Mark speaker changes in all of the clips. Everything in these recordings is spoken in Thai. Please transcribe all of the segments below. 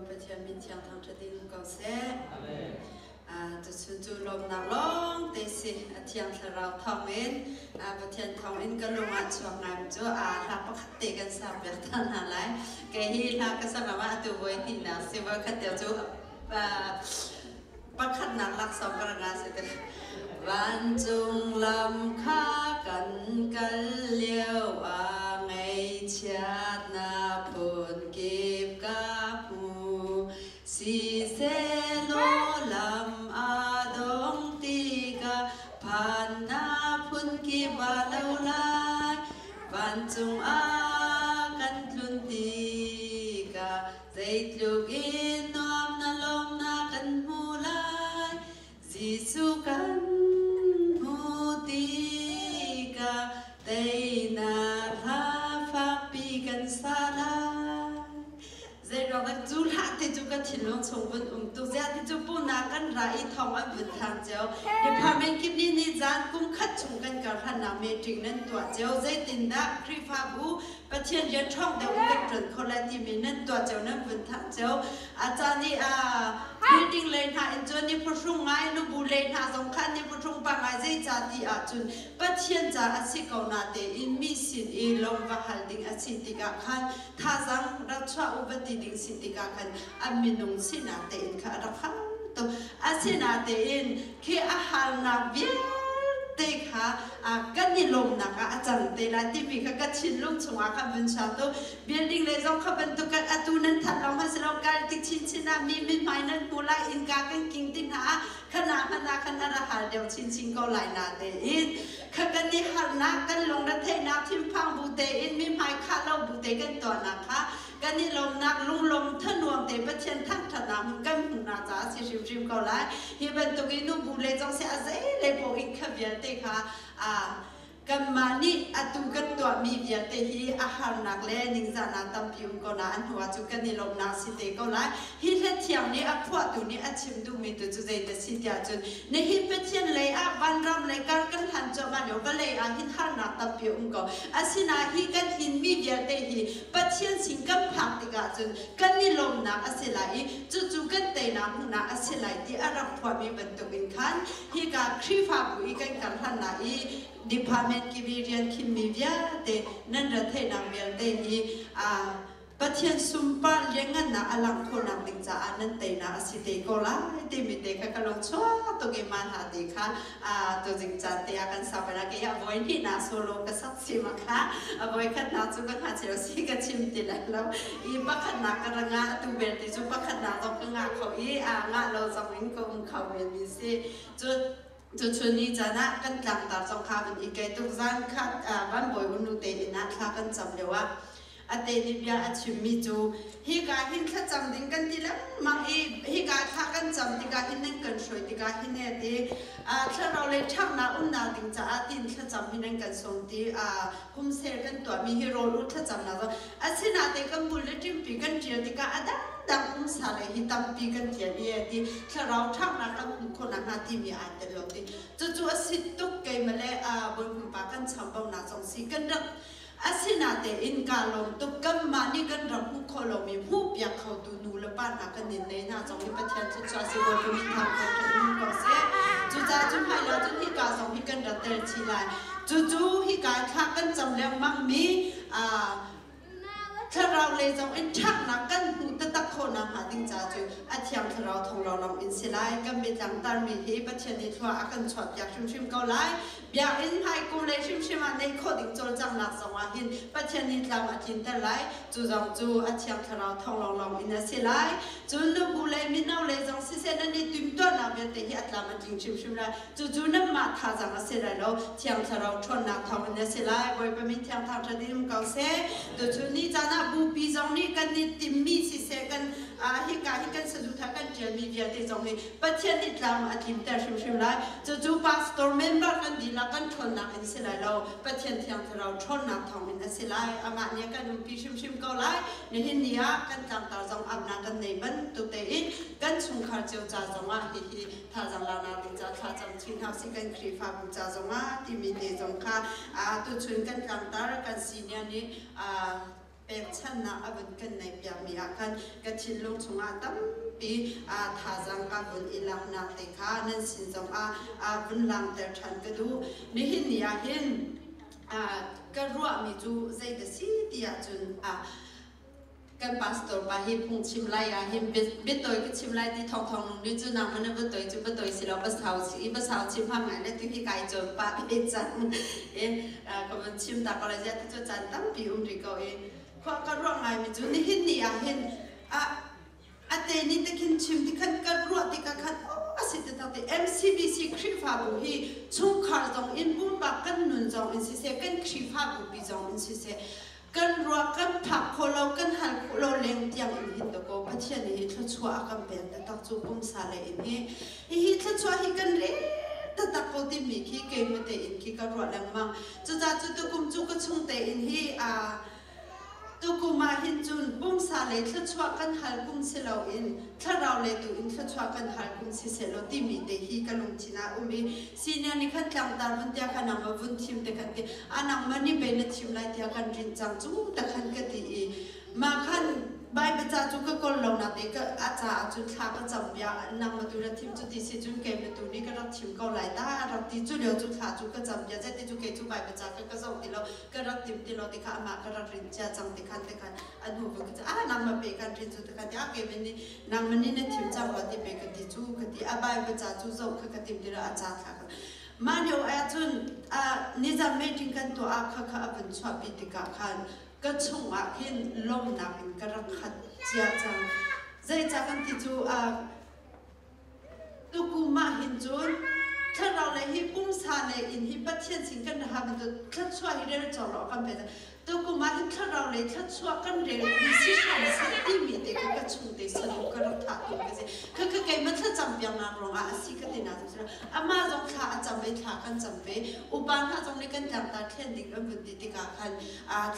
Speaker 1: ประเทศมีเทียงทางจะดิ้นก็เสียจะชุนจูลมนักร้องเตสิเทียงเราทองเอ็นประเทศทองเอ็นก็ลงมาช่วงนั้นจู่เราปกติกันสับแบบท่านอะไรแกฮีเราก็สมัยว่าตัววันที่น่ะสิว่าคัดเดียวจู่ประคัดนักลักษณ์กระงาสิกันวันจุงลำค้ากันเลี้ยวไงเชียดนาพูนเก็บกับหูสีเซโลลำอาดงตีกะผ่านนาพูนเก็บบาลาลายวันจุงอากันลุนตีกะใจลูกอินนอมนาลมนากันหูลายสีสุกันจูหลักที่จูก็ถิ่นลงชงบนตัวเสียที่จูปูนากันไรทองอันบุญทางเจ้าเดี๋ยวพาแม่กินนี่นิจานกุ้งคัดชงกันกับขนาดเมตริงนั้นตัวเจ้าใจตินดาครีฟาบูประเทศยันช่องเดียวกันจนคนละที่มีนั้นตัวเจ้านั้นบุญทางเจ้าอาจารย์นี่building เลยนะอินจวนนี่ผู้ชงไงลูกบุเลยนะสำคัญนี่ผู้ชงปังไงใจจัดที่จุนประเทศจะอาศัยก่อนนาเตอินมีสิทธิ์อีลงว่าฮัลดิงอาศัยติกาขันท่าจังรัชอุบัติดิงสิทธิกาขันอามินุงสินาเตอินค่ะรักขันตัวอาศัยนาเตอินคืออาหารนาเบียเตค่ะกันนี่ลมนะคะอาจารย์เตลาที่มีค่ะก็ชินลุงชงอาคันบุญชาตัว building เลยจงขับเป็นตัวกันตูนั้นทัดเรามาสโลการที่ชินนามีไม่นั้นมูลอินกากันกิงตินหาขณะราหาเดียวชินก็ไหลนาเตอินค่ะกันนี่หันนักกันลงรัฐนาทิมพังบูเตอินมีไม้ข้าเราบูเตกันตัวนะคะกันนี่ลมนักลุงลมทะนวงเตประเทศทั้งถนนกันหูนาจ้าสิชิมก็ไหลที่เป็นตัวกินุบูเลยจงเสียใจเลยพออีกขบวนเตค่ะกันมานี่ตุกันตัวมีเบียเตฮีอาหารนักเล่นิงจานาตัมพิวก็นาอันหัวจุกันนี่ลมนักสิเตก็ไลฮิเลเทียมนี่พวกตัวนี้ชิมดูมีตัวจุใจแต่สิเดียจนในฮิเป็นเช่นเลยบันรำเลยกันหันจอมาเดี๋ยวก็เลยฮิหารนักตัมพิวก็สินาฮิกันหินมีเบียเตฮีปัจเจียนสิงกันพักติกาจนกันนี่ลมนักสิไลจุกันเตนาหูนักสิไลที่อารักพวกมีบรรทุกอินขันฮิกาครีฟาบุอีกันกันหันนาdepartment ki vision ki mi via te nan ra the nam vel te hi pathian sumpa lengan na alang kho nam ding cha anan te na asite ko la te mi te ka kalong chwa to ge man ha te kha to jing cha te akan sabana ke ya boy ni na solo ka sat si ma kha boy khat na chu ka ha chero si ka chim ti la lo I pa khat na ka nga tu ber te chu pa khat na to ka nga kho I nga lo sam in ko khau vel mi se chuจุดชนี้จะนักกันกลางตาจงคาเป็นอีกไกตุกซันคัดบ้านบอยอุนุเตอินักคากันจำเดียวว่าเตนิบยาชิมมิจูฮิกาหินข้าจำดิ้งกันทีละมังฮิกาข้ากันจำติกาหินนั่งกันสวยติกาหินเนี่ยทีถ้าเราเลยช่างนาอุ่นนาดิ้งจะตินข้าจำหินนั่งกันส่งทีคุ้มเซลกันตัวมีฮีโร่รุ่นข้าจำนะก็สินาเตกันบุลเลติมปีกันเจียติกาดังอุ้มสาเลยฮิตัมปีกันเจียเนี่ยทีถ้าเราช่างนากันคนนั้นนาทีมีอาเตลทีจู่ๆสิตุกเกยมาเลยบนคุณปากันชำบงนาจงสีกันดังสินาเตอินกาลมตุกกันมานี่กันรับผู้คนเรามีผู้อยากเข้าดูนูและบ้านนักกันนินในนาจงมีประเทศจุดจ้าสิวันมีทางคนจะมีก็เสียจุดจ้าจุดให้เราจุดที่กาจงมีกันรัตเตอร์ชีไลจู่ๆที่การข้ากันจำเลี้ยงมั่งมีถ้าเราเลยจงเอ็นชักนักกันหูตะโคนหาดิ้งจ่าจูอาเทียมถ้าเราทงเราลองอินสิไลกันเป็นจังตันมีที่ประเทศนี้ทั่วอากันชดอยากชิมก็ไลอยากอินไฮกูเลยชิมอันในโคดิ้งโจจังหลักสองหินประเทศนี้เราอาทิตย์แต่ไลจู่จงจู่อาเทียมถ้าเราทงเราลองอินสิไลจู่นึกกูเลยมินเอาเลยจงสิเซนันนี่ตุ้มต้นเราเป็นแต่ที่อัตลามันจริงชิมไลจู่นั่นมาท่าจังสิไลเราเทียมถ้าเราทนนักทำอินสิไลไว้เป็นมิเทียมทางจะดิ้งก็เสียจู่นี้จะน่าบูปีจงนี้กันนี่ติมมีสิเซกันฮิกันสะดุดกันเจมีเดียที่จงนี้ประเทศนี้เราอาทิตย์แต่ชิมไลจู่พาสตอร์เมมเบอร์กันดีละกันทนนักอินสิไลเราประเทศที่เราทนนักทำอินสิไลอามาเนี่ยกันปีชิมก็ไลในที่นี้กันต่างตาจงอับนักกันในบันตุเตอิกันชงขาเจ้าจ่าจงฮิท่าจังลานาดิจ่าท่าจังชินหาสิกันครีฟ้าบุจ่าจงที่มีเดจงค่ะตุชุนกันต่างตากันสีเนี่ยนี้เป็น กชันนะอบุญกันในเปียมีอาการกระชินลงชงอาตั้มปีทาจังกาบุญอิลักนักเตค่ะนั่นสินจงบุญลังแต่ฉันก็ดูนี่หินนี่เห็นก็รัวมีจูใจเดสิที่จุนกันพาสตอร์ไปหิพุงชิมไล่หิมเบ็ดตัวก็ชิมไล่ที่ทองลงนี่จูนำมันเบ็ดตัวจูเบ็ดตัวสิเราภาษาชิมพังไงเนี่ยที่ไก่จนปะเอจันก็มันชิมตาก็เลยจะที่จูจันตั้มปีริโกเพราะก็รัวไงมีจูนี่หินนี่เห็นเตนี่ตะคินชิมที่ขันก็รัวที่กันสิทธิ์ตั้งแต่ MCBC ครีฟ้าบุหีชุ่มขาจงอินบุญบักกันนุนจงอินสิเสกันครีฟ้าบุบีจงอินสิเสกันรัวกันผักโคโลกันหันโคโลเลี้ยงเตียงอินหินตะโกพัทยานี่ทัชัวกันเป็นแต่ตักจูปุ่มสาเลยอินฮีทัชัวฮีกันเร่แต่ตักโกติมีขี้เกมเตอินขี้กันรัวแรงมังจุดจุดตะกุมจุกชุ่มเตอินฮีตุกุมาหินจุนปุ่มสาเลยทัชัวกันหันกุมเสลาอินถ้าเราเลยดูอินทัชัวกันหันกุมเสลาติมีเตฮีกันลงทีน่ามีซีเนียนี่ขันกลางตาวันเดียกันนังมาวันทีมเตกันเตนังมันนี่เป็นทีมไล่เดียกันรินจังจูแต่ขันกันตีมาขันใบประจาจุกก็ลงนัดเด็กอาจารย์จุดทาก็จำยานำมาดูแลทีมจุดที่สิจุดเกมมาดูนี่ก็รับทีมก็ไล่ได้รับที่จุดเดียวจุดทาจุดก็จำยาใจที่จุดเกมจุดใบประจาก็ส่งที่เราก็รับทีมที่เราที่ข้ามาก็รับรินจ้าจังที่ขันอันหูก็จะนำมาเปกันรินจุดที่ขันที่เกมนี้นำมันนี่เนี่ยทีมจังหวัดที่เปกันที่จุดกันที่ใบประจาจุดส่งคือกันทีมที่เราอาจารย์ค่ะมาเดี๋ยวจุนนี่จะไม่ถึงกันตัวข้าเป็นชอบพิธีการขันก็ชงเห็นลมหนักเป็นกระขัดเจียจังใจจากกันที่จูตุกุมาเห็นจุนถ้าเราเลยฮิปุ่มซาเลยอินฮิปัจเจียนสิ่งกันนะครับมันจะทัดช่วยให้เราจอดรอกันไปแต่ตุกุมาเห็นถ้าเราเลยทัดช่วยกันเร็วมีสิทธิ์สิ่งที่มีเด็กก็ชงเด็กสนุกก็รักถาตัวกันสิคือเกมมันถ้าจำเป็นนานรองสิก็ติดนานสุดอามาจงถาจำไปถากันจำไปอุปนิสัยจงในกันจำตาเทียนดิ่งอันบุญติติกาคัน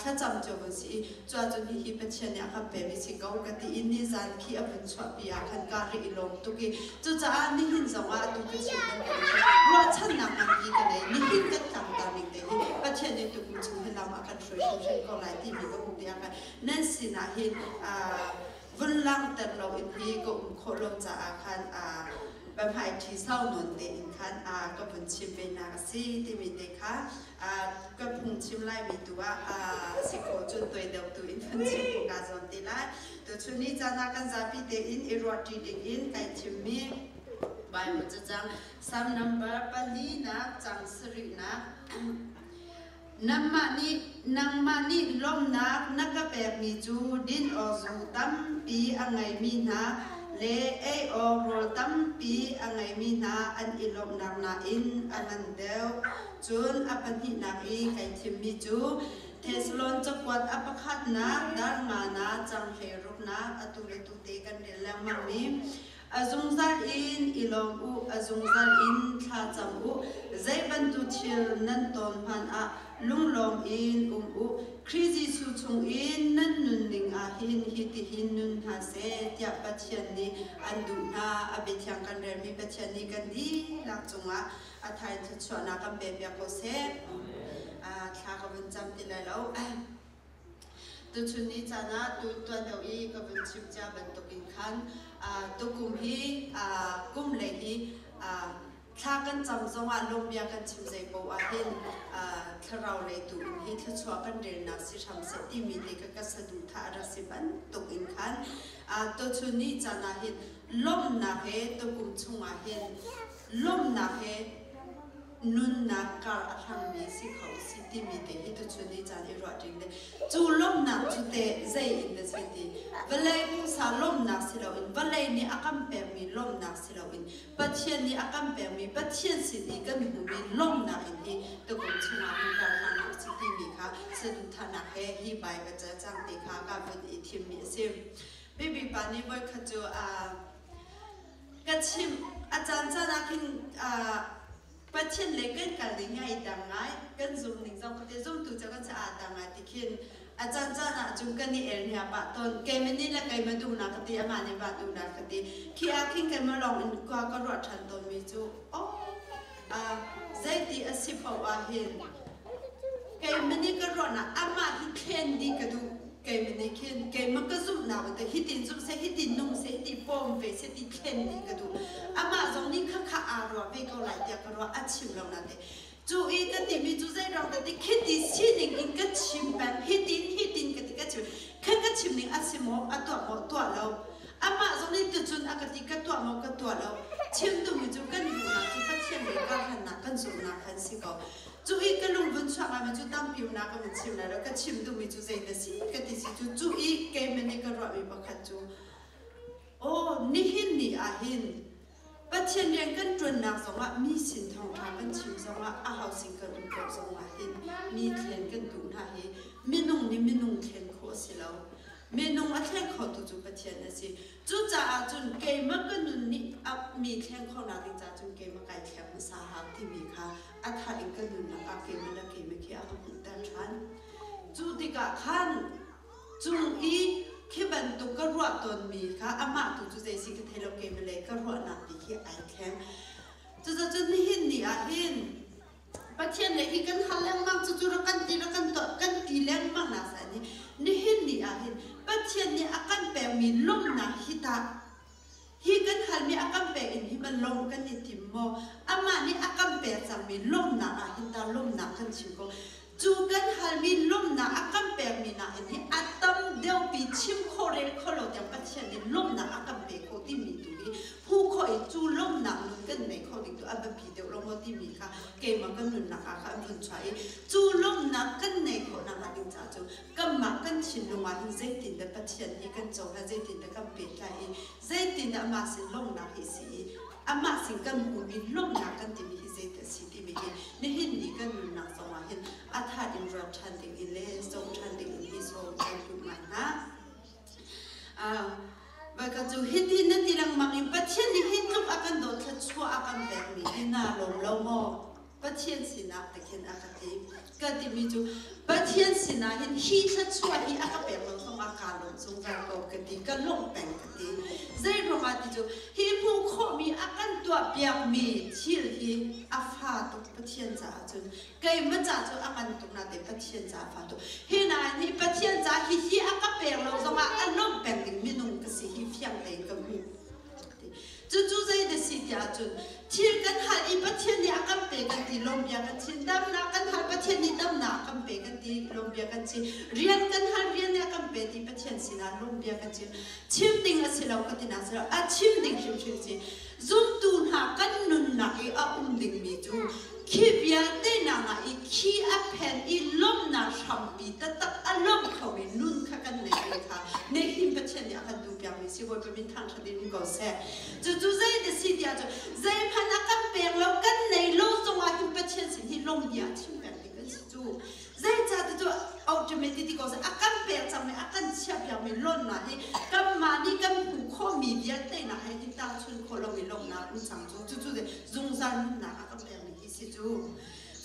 Speaker 1: ถ้าจำจบสิจวนจนฮิปัจเจียนเนี่ยกันเป็นวิสิกเอากันที่อินนิสันขี้อันเป็นชอบปีอาคันการีลงตุกี้จุดจ้านี่หินจังว่าตุกี้สิ่งนั้นรัวฉันนำมันกี่กันเลยนี่หินกันจำตามิงเดย์ปัจเจียนเนี่ยตุกี้ชุ่มให้เรามากันช่วยก็หลายที่มีก็คงเดียกันนั่นสินะหินวันลังแต่เราอินทีก็โคลงจากอาคารแบบไฮที่เศร้านนเดินคันก็เป็นชิมเป็นนาซีที่มีเด็กค่ะก็พุ่งชิมไล่มีตัวสิโคจุนตัวเดียวตัวอินฟันชิมพงกาจอนตีไล่ตัวชุนี้จะนักกันจะพิเตอินอิรวดีดิอินไก่ชิมมีใบมันจะจังซ้ำนัมเบอร์ปลีนะจังสรินะนังมานี่ลมนักแบบมีจูดินอจูตั้มปีอังไงมีนาเลอโรตั้มปีอังไงมีนาอันอิลมนักนาอินอันนั้นเดียวจูนอปันหินักอีไก่ทิมมีจูเทสลอนจะกวดอปขัดนะดาร์งานาจังเฮรุกนะอตุเลตุเตกันเดลมังมีazungzal in ilom u azungzal in tha cham u zaiban tu thil nan ton phan a lunglom in u khrizi su chung in nan nun ning a hin hiti hin nun ha se tia pathian ni andu na abethyang kan re mi pathian ni kan di lak chunga a thai chona kam be bya ko se thla ka bun cham ti lai lo tu chuni chana tu dio i ka bun chim cha ban to kin khan tu kum hi kum le hi thla kan cham zonga lombia kan chim zai po a hin tharau le tu hi thla chwa kan re na si tham se ti mi le ka sadu tha ra si ban to kin khan tu chuni chana hin lom na he tu kum chunga hin lom na he nun na kar athang mi si khau si ti mi te hi tu chuni chan i ro ting de chu lom na chu te zai in the city valai bu sa lom na si lo in valai ni akam pe mi lom na si lo in pathian ni akam pe mi pathian si ni kan hu mi lom na in hi tu kum chunga mi kar na si ti mi kha se du thana he hi bai ba cha chang ti kha ka bu i thim mi sim baby pani boy kha chu ka chim achan cha na kinปัจเจกเล็กกันกันยังไงดังไงกันซูมหนึ่งสองคนที่ซูมตัวจะกันจะดังไงที่คิดอาจารย์จ้าน่ะจุ่มกันนี่เองเนี่ยปะตอนเกมนี้ละเกมมาดูนักตีอามาเนี่ยปะดูนักตีขี้อาคิงกันมาลองอินก็รอดทันตอนมีจูโอ้ใจดีอาศิพว่าเห็นเกมนี้ก็รอดนะอามาที่เคนดีก็ดู cái mình này khi cái mà cái giúp nàoแต่ hít tin giúp sẽ hít tin nung sẽ hít tin bom về sẽ tin khen đi cái đủ mà giống như khắc khắc rồi về câu lại tiệt rồi chịu lòng nào đấy chú ý cái tìm đi chú dây rằng cái hít tin xin những cái chim bèn hít tin cái chim cái chim những xin mò tua lâu mà giống như từ chun cái tua lâu chim tụi mình chú cái đủ nào chú phát triển về cái hành nào cái dùng nào cái gì có chú ý cái lồng vân xoạc mà chú tam biểu nào cái mình chim này đó cái chim tụi mình chú dây cái gì cái gì chú ý cái mình cái rồi bị bắt chú ni hin bắt chân riêng cái chuẩn nào giống là mi xin thong thang cái chim giống là hậu sinh cái đúng cái giống là hin mi thiền cái đúng là hin mi nung thiền khó xí lâu mi nung thiền khó tụi chú bắt chân là gì chú cha chú cái mà cái nung mi thiền khó nào thì cha chú cái mà cái thiền mà sa hàng thì mi khá thay cái nung là cái mà kia không tan chán chú thì cả khăn chú ý khi bạn tụ cái ruột tuần mi khá mà tụ chú dây xí cái thay lâu cái mà lấy cái ruột nào thì khi ai khen chú hin bắt chân lấy cái hal lang mang chú ra kan ti lang mang na sa ni hin bắt chân ni akan pe mi lom na hita hi kan hal mi akan pe in hi ban lom kan ni tim mo ama ni akan pe chang mi lom na hita lom na kan chim ko chú kan hal mi lom na akan pe mi na in hi atam deu pi chim khore kholo tam bắt chân ni lom na akan pe ko ti mi tu hi hu khoi chú lom na nun kan nei kho ding tu aba pi deu lo mo ti mi kha ke ma kan nun na kha thun chai chú lom na kan nei kho na la ding cha chú kam ma kan chin lo ma hin zai tin da bắt chân hi kan chau ha zai tin da kam pe kai zai tin da ma sin lom na hi si ama sin kan hu mi lom na kan ti mi hi zai ta si ti mi hi ni hin ni kan nun na so ma hin atha in rap chan ding in le so chan ding in hi so kan tu mai na và cái chú hít tin nên tilang mang in bắt chân đi hít lúc akan đốt thật chua akan bẹt mi đi na lồng lâu mò bắt chân xin na để khiến akan tim cái tim mi chú bắt chân xin na hít thật chua hít akan bẹt lâu xong akan lồng xong ra cầu cái tim cái lồng bẹt cái tim dây rồi mà chú hít phụ khó mi akan tua bẹt mi chill hít afa tục bắt chân giả chú cái mất giả chú akan tục na để bắt chân giả pha tục hít na hít bắt chân giả hít akan bẹt lâu xong akan lồng bẹt mình mi nung cái gì phiang lấy cái mũ, chú dây để xịt giá chú, thiên căn hạt ít bắt thiên đi ăn bể cái gì lom bia cái thiên đâm na căn hạt bắt thiên đi đâm na ăn bể cái gì lom bia cái gì, riêng căn hạt riêng đi ăn bể thì bắt thiên xin na lom bia cái gì, chim đinh là xin lâu cái gì na xin lâu, chim đinh chim gì, zoom tu na căn nun na cái đinh mi chú, khi bia tê na na khi pen lom na sắm bi tất lom khẩu nun khá căn này khá, nên khi bắt thiên đi ăn du bia mi xí voi bên mình thang chặt đi có xe, chú dây để xịt giá chú, dây pan akan bèn lâu căn này lâu xong à hiện bắt chân xin hi lom bia chim bèn thì cái chú dây cha thì chú ultimate thì có sẽ akan bèn chẳng này akan chép bia mi lon na hi cam mà đi cam phụ kho mi bia tê na hay đi ta chun kho lâu mi lom na cũng chẳng chú để dùng ra na akan bèn mi hi chú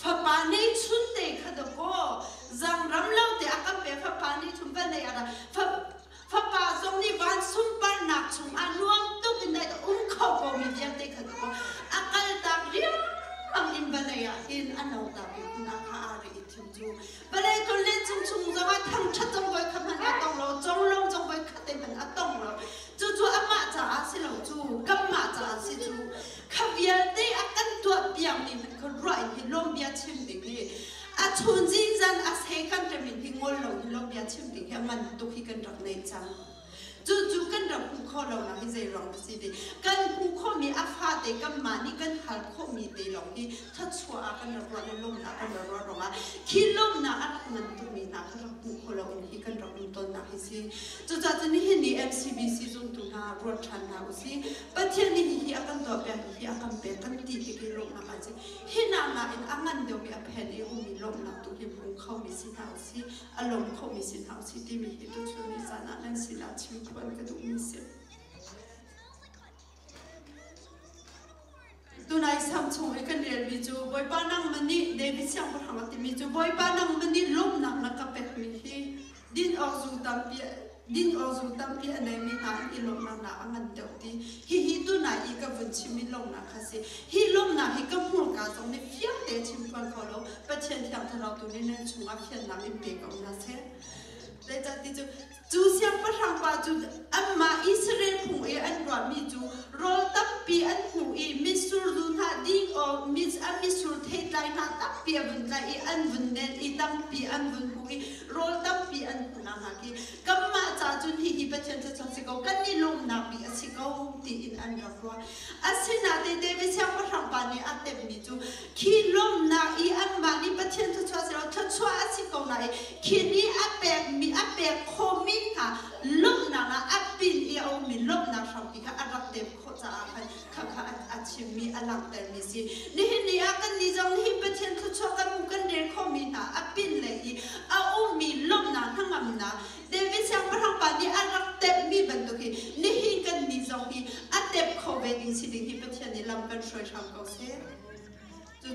Speaker 1: phật bà này chun tê khát được cô rằng rắm lâu tê akan bèn phật bà này chun bên này à phật bà giống như van sum ban nạc chung ăn nuông tu bên này khâu có mi bia tê khát được cô akal tak riêng ang in balay in anaw tabi nakaaari itim ju balay to le chung chung zawa thang chat jong boy khaman atong lo jong long jong boy khate man atong lo chu ama cha si lo chu kam ma cha si chu khavial te akan tua piang ni man ko right hi lom bia chim ding ni a chun jin zan a se kan te min hi ngol lo hi lom bia chim ding hi man tu hi kan rak nei chang chú căn rộng khu kho lâu nào hay dây rộng gì đấy căn khu kho mi áp phá đấy căn mà ní căn hal kho mi đấy lòng đi thắt xóa căn rộng rồi lông nào căn rộng rồi mà khi lông nào áp mình tụi mình nào căn rộng khu kho lâu thì căn rộng tôn nào hay gì chú cha cho nên hi MCBC dùng tụi na ruột chan nào gì bất thiên hi akan đỏ bè hi akan bè căn tì thì cái lông nào gì hi nào in angan đều bị áp hè đi mi lông nào tụi hi vùng khâu mi xin hào gì lông khâu mi xin hào gì đi mi hi tụi chú mi sana nên xin là chim quan cái đủ mi xin tu này sam chung cái điều ví dụ với ba năng mình đi để ví dụ một hàng ví dụ với ba năng mình đi lông nặng là cặp bẹt mi hi din ở dù tam pia này mi hàng hi lông nặng là anh đầu đi hi tu này cái vấn chim mi lông nặng khá gì hi lông nặng hi cái mua cá giống như phiêu để chim quan khẩu lâu bắt chân theo thằng nào tu nên chung áp hiện nặng im bể cộng là thế ได้จัดที่จูเสียงประทังปาจูอันมาอิสราเอลผู้อันรอมีจูรอตั้งปีอันผู้มิสูรดูท่าดิ้งอมิสูรเทศไลน์ท่าตั้งปีบุญไลอันบุญเนตตั้งปีอันบุญผู้รอตั้งปีอันผู้นาหากีกัมมาจ้าจุนฮิประเทศจะสิเขากันนี่ลมนาปีสิเขาตีอินอันรักว่าอาศินาเดวิเสียงประทังปานี่อันเต็มมีจูขีลมนาอันมานี่ประเทศจะชัวสิเราชัวสิเขาไหนขีนี่อัปเปกมีอัปเปกโคมินค่ะลมนาอัปปินเอามีลมนาชาวปีค่ะอันรักเต็มโคจ้าค่ะอาชิมีอลังเตอร์มิสินี่อากันนี่จงฮิประเทศจะชัวกันมุกันเดร์โคมินค่ะอัปปินเลยเอามีลมนาทั้งนั้นนะเดวิดเสียงประทังปานี่อันรักเต็มมีบรรทุกนี่กันนี่จงฮิอันเต็มโคเวดิงสิฮิประเทศนี่ลำกันช่วยทำเขาเสีย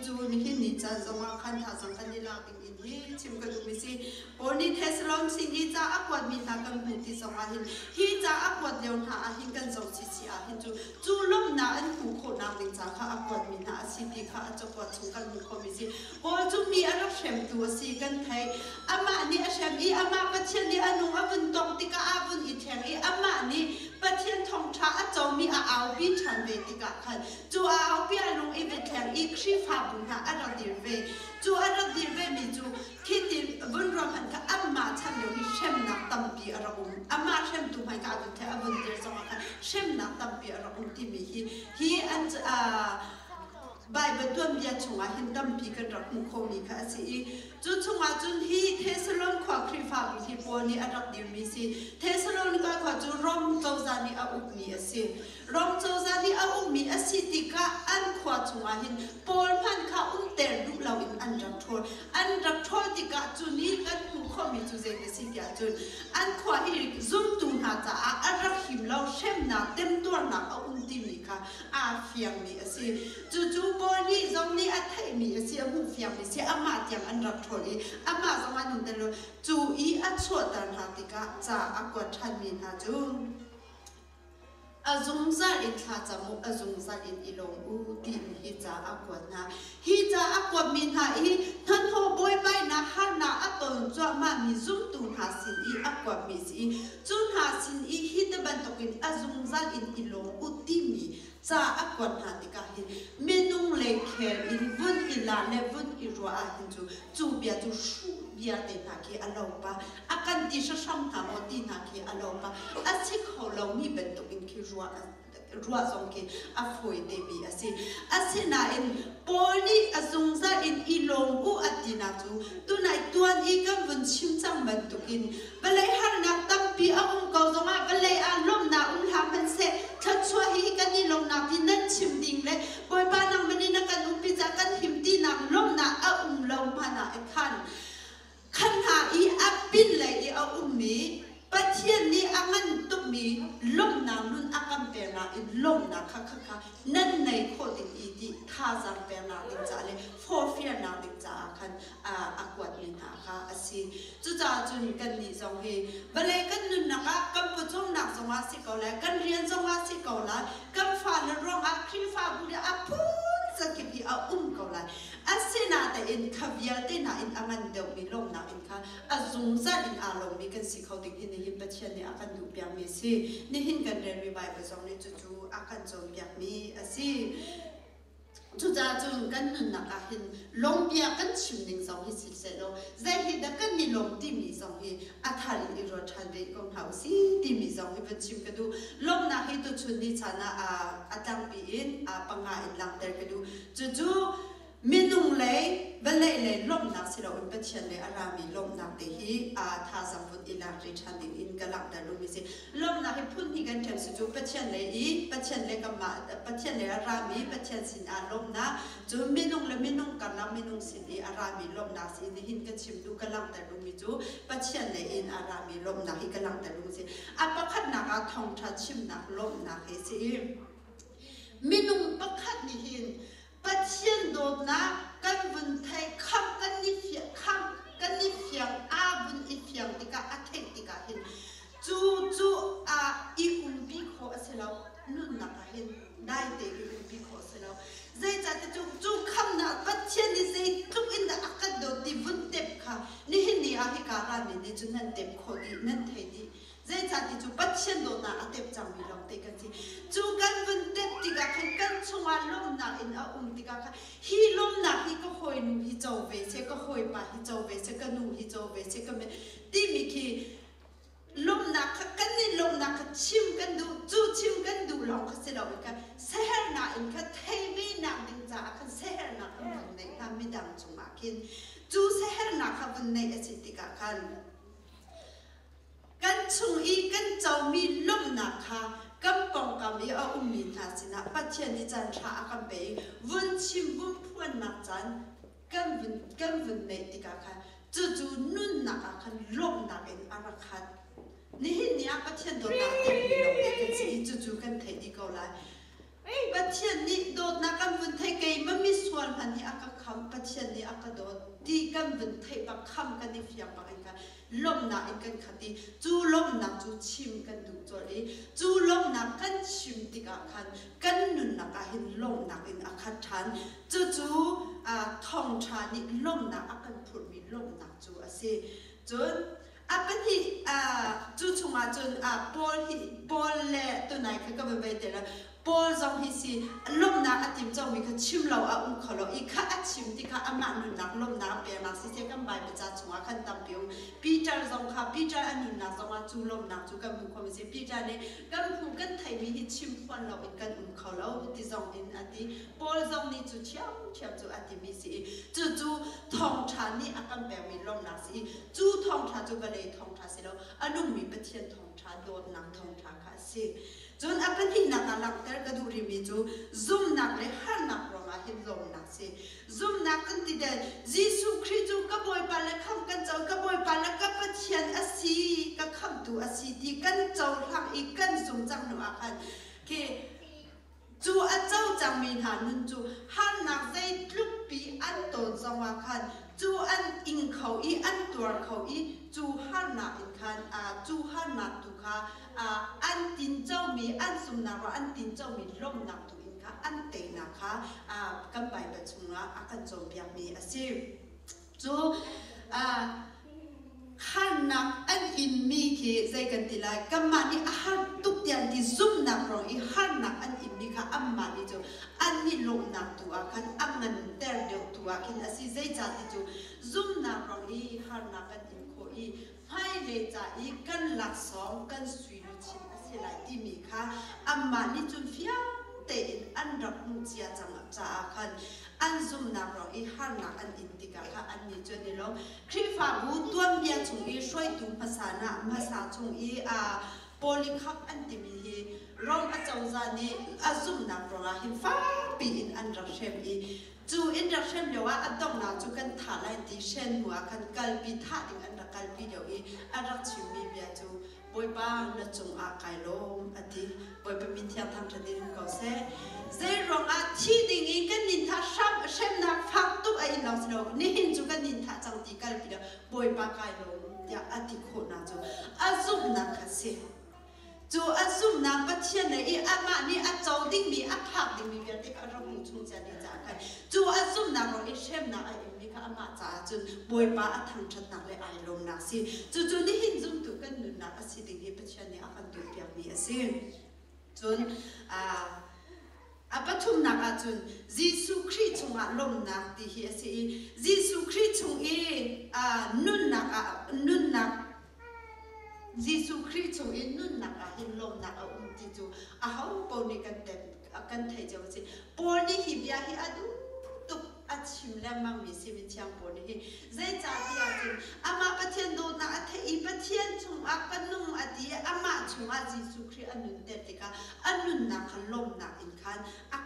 Speaker 1: จู่ๆนี่จ้าจงมาขันท่าสังกันนี่ลาบิงนี่ชิมกันดูมิสิโอ้นี่เทสลองสิงจ้าอักวัดมีนากันหูที่สองอาหินฮีจ้าอักวัดเดียวหาอาหินกันจงชิอาหินจู่ลมนาอันหูโคนาบิงจ้าข้าอักวัดมีนาสิปีข้าจกวัดชงกันหูโคมิสิโอ้จู่มีอันรักเข็มตัวสิกันไทยอามานี่เข็มอามาปัจเจนี่อนุอาบุญตองติกาอาบุญอิเทงอามานี่ปัจเจนทองท้าจงมีอาบิชันเวติกาขันจู่อาบิอนุอีเวเทงอีครีฟาบุญหาอันรักดีเวจู่อันรักดีเวมีจู่คิดดิบุญรำพันกับอามาฉันเดี๋ยวนี้เช่นนักตั้มปีอารมณ์อามาเช่นตัวให้กับบุญเทอบุญเดียร์สมัครเช่นนักตั้มปีอารมณ์ที่มีฮีอันใบบัตรมีชงอาหินตั้มปีกันรักมุขมีค่ะสิจุดชงอาจุนฮีเทสโลนขวาครีฟาบิที่ปวนี่อันรักดีมีสิเทสโลนก็ขวาจุรอมโจซานีอาอุมีสิรอมโจซานีอาอุมีสิติกาอันขวาชงอาหินปวพันข้าเตอร์ดูเราอินอันรักทอติกาจุนี้กันมุขมีจุเจสิกาจุนอันขวาฮีซุ่มตุนหาจ้าอันรักหิมเราเช่นนักเต็มตัวนักอาอุติมีค่ะอาฟิยังมีสิจู่ปนี่จงนี่อัฐิมีสิอาหูฟิยังมีสิอามาอย่างอันรักทอลีอามาจงอันนุ่นเดลจู่อีอัดชวดันหาติกาจ้าอักวัดทันมีนาจูอาจงซาอินท่าจมูกอาจงซาอินอิลงอูตีนฮิจาอักวัดนะฮิจาอักวัดมีนาอีท่านโฮบอยไปนะฮานาอัตนจวมามีจุ่มตุนหาสินอีอักวัดมีสิจุนหาสินอีฮิตบันตกินอาจงซาอินอิลงอูตีมีจ้าอักวัดหาติกาหินเมนุงเล็กแค่อินวุนอิลาเลวุนอิรัวหินจู่เบียจู่ชูเบียเตนักอัลลอฮ์ปะอาการที่จะช่างทำอดีนักอัลลอฮ์ปะอาศัยเขาเรามีเป็นตัวอินคิรัวจงกิอาฟอยเดบีอาศัยน่าอินปอนี่อาจงซาอินอิลงอูอัตินาจูตัวไหนตัวนี้ก็วุ่นชิมจังเป็นตัวอินเวลาหานักตั้มปีอาอุ้งเขาจงมาเวลาอารมณ์น่าอุ้งทำเป็นเสถ้าช่วยให้กันนี่ลงนักที่นั่นชิมดิ่งเลยบอยบ้านนังมันนี่นักกันอุ้งพิจารกันหิมที่นักลมน่าอาอุ้งลงพานาขันหาอีอับบินเลยอีอาอุ้งมีปัจเจียนนี้อังันตุมีลมนานุนอากัมเปนาอิลมนาค่ะนั่นในโคดิอีดีท่าจังเปนาดิจ่าเลยโฟเฟียนาดิจ่าคันอากวดมินหาค่ะอาศิจุจ่าจุนกันนี่จงเฮบเลยกันนุนนะคะกันปุจงนักจงอาศิกเอาเลยกันเรียนจงอาศิกเอาเลยกันฟ้าในร้องอาครีฟ้าบุรีอาพูนสักกี่ปีอาเกาเลยอาศินาแต่อินขวิลเตนาอินอังันเดียวมีลมนาอินค่ะอาจุงซาอินอารมณ์มีกันสิเขาติดหินหินปัจเจียนนี่อากันดูเปียมีสินี่หินกันเรียนวิบายไปจงนี่จู่อากันจงเปียมีอาศิจุจ่าจุนกันนุนนักอาหินลมเปียกันชิมนิ่งสองหิสิเสโลใจหินดักกันนี่ลมที่มีสองหิอัฐาลิอิรอชันเวกงเฮาสิที่มีสองหิเป็นชิมกันดูลมนักหิตุชุนนี่ชนะอาจังปีอินปังงาอินลังเตอร์กันดูจู่มินุงเลยเวลาเลยลมนักสิเราเป็นเช่นเลยอารามีลมนักเดียท่าสัมพุทธิลาริชันดิอินกลักแต่รู้มิสิลมนักให้พุ่นที่กันเทมสุจูเป็นเช่นเลยเป็นเช่นเลยกับมาเป็นเช่นเลยอารามีเป็นเช่นสินลมนักจู่มินุงเลยมินุงกันนะมินุงสินอารามีลมนักสินหินกันชิมดูกลักแต่รู้มิจูเป็นเช่นเลยอินอารามีลมนักให้กลักแต่รู้มิสิประคัดนักทองทัดชิมนักลมนักให้สิมินุงประคัดนี่หินปัจเจียนโดนนะกันบุญไทยคำกันนิเฟียงอาบุญอีเฟียงติกาอาเทติกาเห็นจู่อีอุมปีโคเสลานุ่นนักเห็นได้เตอีอุมปีโคเสลาใจจัดจู่คำนะปัจเจียนนี่ใจทุกอินดาอากัดโดดิบุญเต็บค่ะนี่เห็นนี่อาฮิการามินี่จุนันเต็บโคดี กันสิจูกันวันเด็ดติกาขันกันชงอารมณ์หนักอินอาติกาค่ะฮีลมหนักฮีก็คอยนูฮีโจเวเชก็คอยปะฮีโจเวเชก็นูฮีโจเวเชก็ไม่ที่มีคีลมหนักกันนี่ลมหนักชิมกันดูจูชิมกันดูลองเขาเสียเราอีกค่ะเสียหนักอินค่ะเทวีหนักดินจ่าค่ะเสียหนักวันนี้ทำไม่ดังจงมากินจูเสียหนักค่ะวันนี้สิติกาคันกันชงอีกันเจ้ามีลมหนักค่ะกันปองกันมีเอามีหาสินะปัจเจียนจันทรากันไปวุ่นชิมวุ่นพวนหนักจันกันวุ่นในติกาค่ะจู่นุ่นหนักค่ะลมหนักเองอารักขัดนี่เนี่ยปัจเจียนโดนหนักเต็มเลยเราเองกันสิจู่กันเทดีก็เลยปัจเจียนนี่โดนหนักกันวุ่นเทเกยมันมีส่วนพันที่อาการคำปัจเจียนนี่อาการโดนดีกันวุ่นเทบักคำกันนี่เฟียงบักเองกันลมหนักกันขัดดีจู่ลมหนักจู่ชิมกันดูจอดีจู่ลมหนักกันชิมติกาคันกันนุ่นหนักเห็นลมหนักเองอาคัดทันจู่ทองชานี่ลมหนักอากันพูดมีลมหนักจู่อาศัยจนเป็นที่จู่ชงมาจนบอลเล่ตัวไหนเขาก็ไม่ไปแต่ละบอลจงฮิสิลมหนักติมจงมีเขาชิมเราขอเราอีกข้าชิมที่ข้าอามานุ่นหนักลมหนักเปลี่ยนนักสิเทกันไปประจัดชงขันตามเปียวปีจารจงข้าปีจารนุ่นหนักจงจู่ลมหนักจู่กันมุขมิสิปีจารเนี่ยกันมุกันไทยมีฮิชิมฟันเราอีกกันขอเราที่จงอินอดีบอลจงนี่จู่เชี่ยวจู่อดีมิสิจู่ทองชานี่อากันแบบมีลมหนักสิจู่ทองชาจู่ก็เลยทองชาสิเรานุ่มมีประเทียนทองชาโดนหนักทองชาค่ะสิจนเป็นที่นักหลักแต่ก็ดูริมิจูซุ่มนักเลยหันนักร้องอาหินลมนักสิซุ่มนักกันที่เดยิสุคริสต์ก็บ่อยปาละคำกันเจ้าก็บ่อยปาละก็ปะเทียนอาศีก็คำตัวอาศีที่กันเจ้าทางอีกกันซุ่มจังหนูอาคันคือจูอาเจ้าจังมีหานุนจูหันนักใจลุกปีอันโตจังว่าคันจูอันอิงเขาอีอันตัวเขาอีจูหันนักอินคันจูหันนักตุค่ะอันตินเจ้ามีอันสุนัขอันตินเจ้ามีลมหนักตุอินค่ะอันเตนะคะกันไปประชุมละกันจมเปียกมีอาศิจูขันนักอันอินมีคีใจกันทีไรกันมานี่หันตุกยันที่ซุ่มนักรองอีหันนักอันอินมีค่ะอันมานี่จูอันมีลมหนักตัวขันอันมันเตอร์เดียวตัวขันอาศิใจจัดที่จูซุ่มนักรองอีหันนักอันอินโคอีให้เลยจ่าอีกันหลักสองกันสุยลุชินอาศิไรที่มีค่ะอันมานี่จูเฟียงเตอินอันรับมุจียจังจ่าขันอันซุ่มนักรองอีหันนักอันอินติกาค่ะอันนี้จนนี่ลงคริฟ้าบูตัวเมียชงอีช่วยดูภาษาหน้าภาษาชงอีโพลิคับอันติมีฮีร้องอาจารย์จานี่ซุ่มนักรองหินฟ้าปีอินอันรับเชมอีจูอินรับเชมเดี๋ยวว่าอันต้องนาจูกันถ่าไล่ดิเชนหัวกันกัลปีท่าดิอันรักกัลปีเดี๋ยวอีอันรักชิมีเบียจูบอยบ้านละจงอาไกลมอดีบอยเป็นมินเทียมทำทันทีก็เซ่เจรองอาที่ดิ่งอีกันนินทาชับเชมนักฟักตุกไอ้เราสิเรานี่หินจูกันนินทาจังตีกัลปีเดียวบอยบ้าไกลมอยากอธิโคนาจูอาซุมนักเซ่จูอาซุมนักปัจเจียนเลยอีอามานี่อาเจ้าดิ่งมีอาพักดิ่งมีเบียร์ที่เราคงชุ่มใจดีจ้ากันจูอาซุมนักเราอีเชมนักไอ้มีค่ะอามาจ้าจูบอยบ้าอาทางชัดนักเลยไอ้ลมนักสิจูนี่หินจุ่มตุกันนุนนักอาศิดิ่งที่ปัจเจียนนี่อาคันตุเปียกมีอาศิจูปัจจุบันจนยิสุคริสต์ชงลมนักที่เฮียสิยิสุคริสต์ชงนุ่นนักยิสุคริสต์ชงนุ่นนักเห็นลมนักที่จูเขาปนกันเต็มกันไทยเจ้าสิปนนี่ฮิบยาฮิอดูตุกอัดชิมแล้วมังมีสิมิเชียงปนนี่ใจจ่าที่อาจินอามาปะเทียนโดนักเทอีปะเทียนชงกันนุ่มอดีอามาชงยิสุคริสต์นุ่นเด็ดที่กะนุ่นนักลมนักอินคัน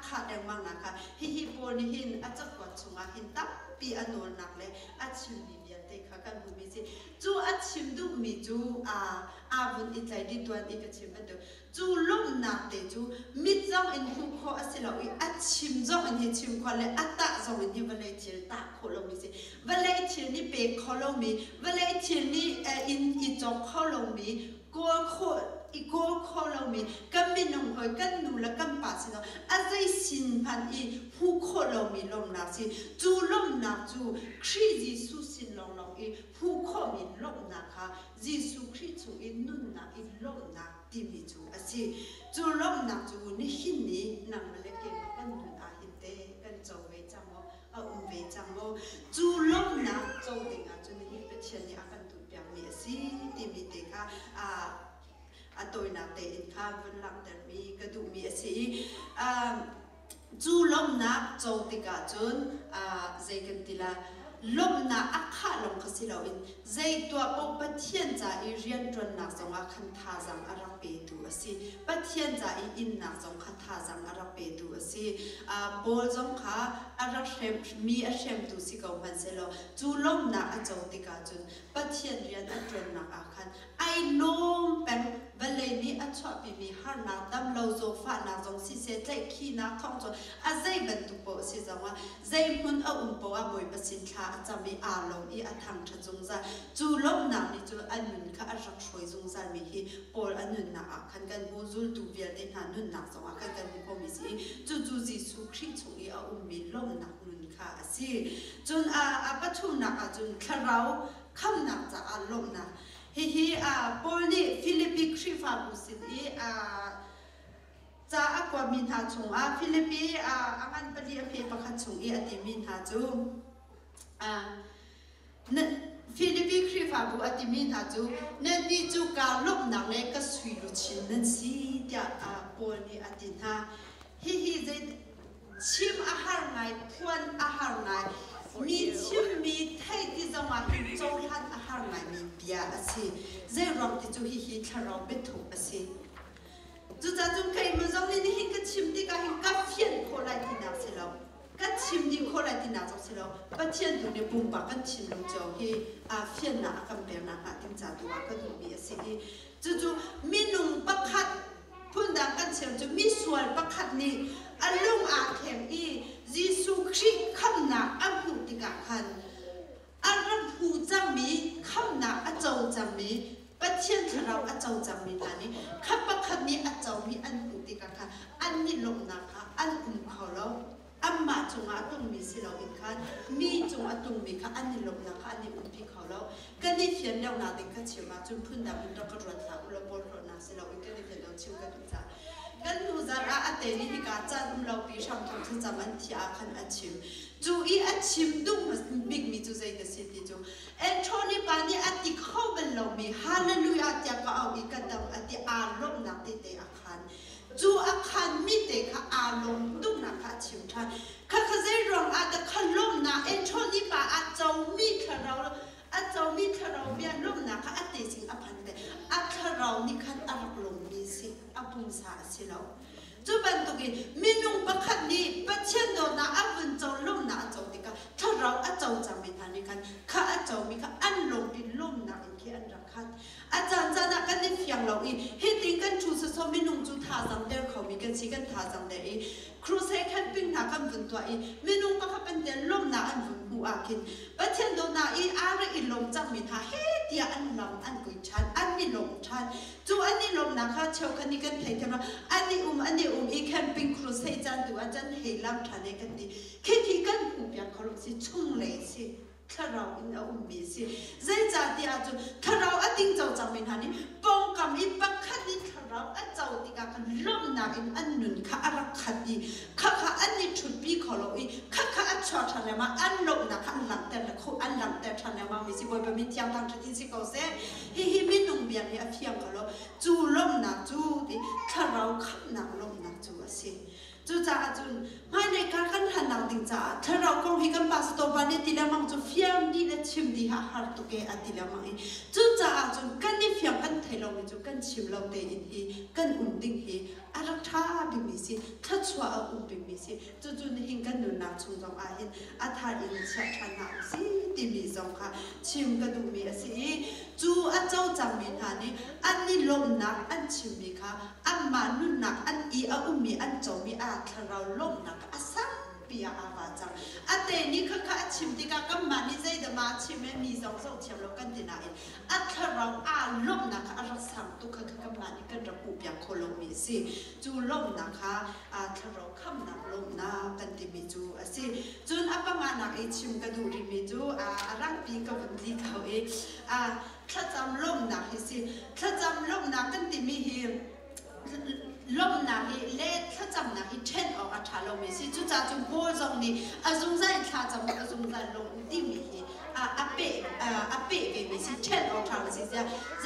Speaker 1: ขาดแรงมากนะคะฮิปโปนี่หินอาจจะกวาดชงหินตั้มปีอันโนนักเลยอาชิมมีเบียร์เตะขากันบุมิสิจูอาชิมดูมีจูบุญอิจัยดีตัวนี้ก็ชิมไปดูจูลมนักเตจูมิดจ้องอินหูคออาศิลาวิอาชิมจ้องอินหิชิมคอเลยอาตาจ้องอินหิวเลยเชียร์ตาโคลมิสิวเลยเชียร์นี่เปย์คอลมีวเลยเชียร์นี่อินจงคอลมีกัวโคอีโก้คอเรามีกันมีน้องหอยกันนูและกันป่าสิเนาะอาศัยสินพันอีหูคอเรามีลมนักสิจูลมนักจูคริสต์สุสินลองอีหูคอมีลมนักค่ะยิสุคริสต์อีนุ่นนักอีลมนักที่มีจูอาศัย จูลมนักจูนี่หินนี้นังมาเล็กเก่งกันหนุนอาหินเตกันโจเวจังโมเวจังโมจูลมนักโจเด็กจูนี่เป็นเชียนนี่อากันตุเปียงมีสิที่มีเด็กตัวนักเตอินข้าววันหลังแต่มีกระดูมีสิจูลมนักโจติกาจุนใจกันทีละลมนักอักขะลงกสิเราอินใจตัวปกปะเทียนจ่าอีเรียนจนนักสงฆ์ขันทาจังอารักเปดูสิปะเทียนจ่าอีอินนักสงฆ์ขันทาจังอารักเปดูสิบอลจงข้าอารักเชมมีอาเชมดูสิเขามันเสลจูลมนักโจติกาจุนปะเทียนเรียนจนนักอาขันไอ้ลมเป็นเวลนี้อัจฉริมีฮาร์นักดำเราโซฟานักสงฆ์สิเสใจขี้นักท่องจนใจเป็นตุโปสิจังว่าใจมันโปมวยประสิทธิ์ จะมีอารมณ์อีอัฐังชจงจะจูลมนักนี่จูอันนุนข้าอักช่วยจงจะมีฮีปอลอันนุนนักขันกันบูจูดูเวียดินหันนุนนักสองขันกันพอมีสิจูจีสุขริชงอีมีลมนักนุนข้าสิจนปัจจุนักจนข้าเราคำนักจะอารมณ์นักฮีปอลนี่ฟิลิปปิคริฟาบุสิอีจะอักว่ามินหาชงฟิลิปปิอันปลีอภิปขัดชงอีอติมินหาจูฟิลิปปิคริฟาบุอติมินหาจูนั่นนี่จูการลบหนักเลยก็สุยลุชินนั่นสิเดียปวนี่อตินาฮิจะชิมอาหารไงพวนอาหารไงมีชิมมีไทยที่จะมาหินโจหันอาหารไงมีเบียร์สิเจ้ารองที่จูฮิทารองเบ็ดถูกสิจูจะจูใครมาจงนี่หินก็ชิมที่ก็หินก็เฟียนโคไลที่นักสิเราก็ชิมดีโคไลที่นักสิเราปัจเจียนดูในปุ่มปากกันชิมลงเจ้าที่เฟียนนักกำเบียร์นักถึงจะดูว่าก็ดูมีสิจูมีนุ่งปักขัดพูดดังกันเชียวจูมีส่วนปักขัดนี่อันลุงอาเข็มอียิสุคริคำนักอันหูติกาคันอันรับหูจังมีคำนักอันเจ้าจังมีปัจเจียนเราอันเจ้าจังมีอันนี้ขับปักขัดนี้อันเจ้ามีอันหูติกาคันอันนี้ลงนักอันเขาเราอันมาจงอาตุงมีสิเราอินคันมีจงอาตุงมีค่ะอันนี้ลงนะคะอันนี้พี่เขาเรากันนี่เพียงเดียวนาติกันเชื่อมาจนพื้นดำมันตะกรัวตาอุลบอลนาสิเราอินกันนี่เพียงเดียวเชื่อกันทุกจ้ากันดูจาระอันเตนี่ที่การจัดเราปีช่างทองที่จะมันที่อาคันอันชิมจูอีอันชิมดุมันบิ๊กมีจูใจเดสิติจูเอ็นโทนี่ปานี่อันที่เข้าเป็นเรามีฮาเลลูยาจะก็เอาอีกกันดังอันที่อารมณ์นักติเตอาคันจูอาคันมิเตค่ะอารมณ์ดุนักค่ะชิมทันข้าจะรองอาจจะขลุ่มนะเอ็นโทนี่ปาอาจจะมีค่ะเราอาจจะมีค่ะเราเบียลุ่มนะค่ะอาจจะสิ่งอภันเตอาจจะเรานี่คันอารมณ์ลงมีสิอาบุญสาสิเราจูบันตุกิมินุงปะคันนี้ปัจเจนโดนะอาบุญเจ้าลุ่มนะอาจจะติกาถ้าเราอาจจะจำไม่ทันนี่คันข้าอาจจะมีค่ะอันลงดิลุ่มนะอินที่อันรักคันอาจารย์จะนักกันนี่เพียงเราอีเฮติงกันชูสมินุงจูท่าจังเดลเขามีกันสิกันท่าจังเดลอีครูเซคันปิ้งนักกันบุญตัวอีมินุงปะคันเป็นเดลลุ่มนะอันบุญหัวกินปัจเจนโดนะอีอะไรอีลมจังมีท่าเฮติอันลำอันกุยชันอันนี้ลมชันจูอันนี้ลมนะคะเชลคันนี้กันเพลย์กันว่าอันนี้อีแคมปิ้งครูเซจันตัวอาจารย์เฮลัมชันเอกันดีแค่ที่กันหูเปียกเขาลงสิชุ่มเลยสิถ้าเราอินเอามีสิใจจ่าที่อาจจะถ้าเราอัดดิ้งเจ้าจำเป็นฮันนี่ปองกำอีปักขัดนี่ถ้าเราอัดเจ้าติกากันล้มนาอินอันนุนข้าอารักขัดดีข้าอันนี้ชุดปีเขาเราอีข้าอัดชอทันเลยมาอันล้มนาข้าอันหลังแต่ละคู่อันหลังแต่ทันเลยมามีสิบอยเป็นมิตรยังทางทันทีสิเขาเซ่ฮิมินุ่งเบียนี่อภิยังเขาเราจูล้มนาจูดิถ้าเราขับนาล้มนาจูสิจูจ่าจุนไม่ในการขันหันหลังติงจ่าถ้าเราคงให้กันปัสตบานนี่ติละมังจูเฟียมดีและชิมดีหาฮาร์ตุเกอติละมังจูจ่าจุนกันนี่เฟียมกันไทยเราไม่จูกันชิมเราเตอินฮีกันดิ่งฮีอารักท่าบิมิสิทัดชัวบิมิสิจูจุนหิงกันหนุนนักชงจงอาหินอาทาอินเชชันนาสิติมีจงค่ะชิมกันดูมีสิจูอาเจ้าจำมีหานี่อันนี้ลมนักอันชิมมีค่ะอันมานุนนักอันอีมีอันจมีถ้าเราล้มนักอาสังปีอาบาจังอันเดนี่คือข้าชิมติกาก็มันนี่ใจเดมาชิมไม่มีสองเชียวเรากันที่ไหนอันถ้าเราล้มนักอารักสังตุกข้าก็มันนี่กันระบุอย่างโคลมีสิจูล้มนะคะถ้าเราคำนักล้มนักกันที่มีจูสิจูนอัปมานักชิมกระดูริมีจูรังปีกับวันที่เขาถ้าจำล้มนักสิถ้าจำล้มนักกันที่มีหิมล ลมนาฮิเล่ถ้าจำนาฮิเช่นออกอัฐาลงมีสิจุจ่าจุโบจงนี่อาจงใจถ้าจำอาจงใจลงที่มีฮิอาเปเวมีสิเช่นออกทางสิจ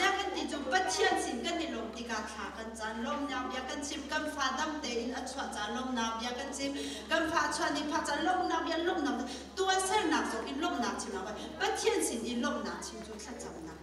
Speaker 1: ะกันที่จุปัจเจียนสิกันที่ลมที่กาถากันจานลมนาบยากันชิมกันฟ้าดำเตอินอัจฉริยะลมนาบยากันชิมกันฟ้าชวนนี่พาจานลมนาบยาลมนาตัวเส้นหนักส่งอินลมนาชิมเอาไปปัจเจียนสิอินลมนาชิมจุถ้าจำนา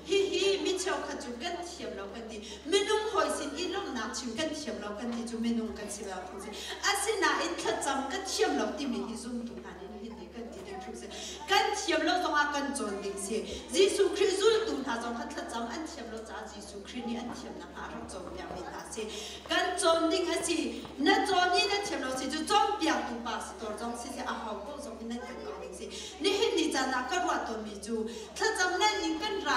Speaker 1: ฮิฮิมิเชลขจุกันเทียมเรากันดีเมนุ่งหอยสินอีลมนาชิมกันเทียมเรากันดีจูเมนุ่งกันสิเราพูดสิอาศินาอินขจำกันเทียมเราที่มีฮิซุ่มตุงอันนี้ฮิดีกันดีเด็กพูดสิกันเทียมเราต้องอากันจนดิ่งสิยิสุคริสต์ตุงท่าจงขัดขจำอันเทียมเราจ้ายิสุคริสต์นี่อันเทียมนะฮะเราจงยามินาสิกันจนดิ่งอาศินั่นจนนี่นั่นเทียมเราสิจูจงเปียกตุงปาสตัวจงสิอาหาวก็จงนั่นกันเอาดิ่งสินี่ฮิดีจานักกระวัดตัวมีจูถ้าจำนั่นยิงกันไร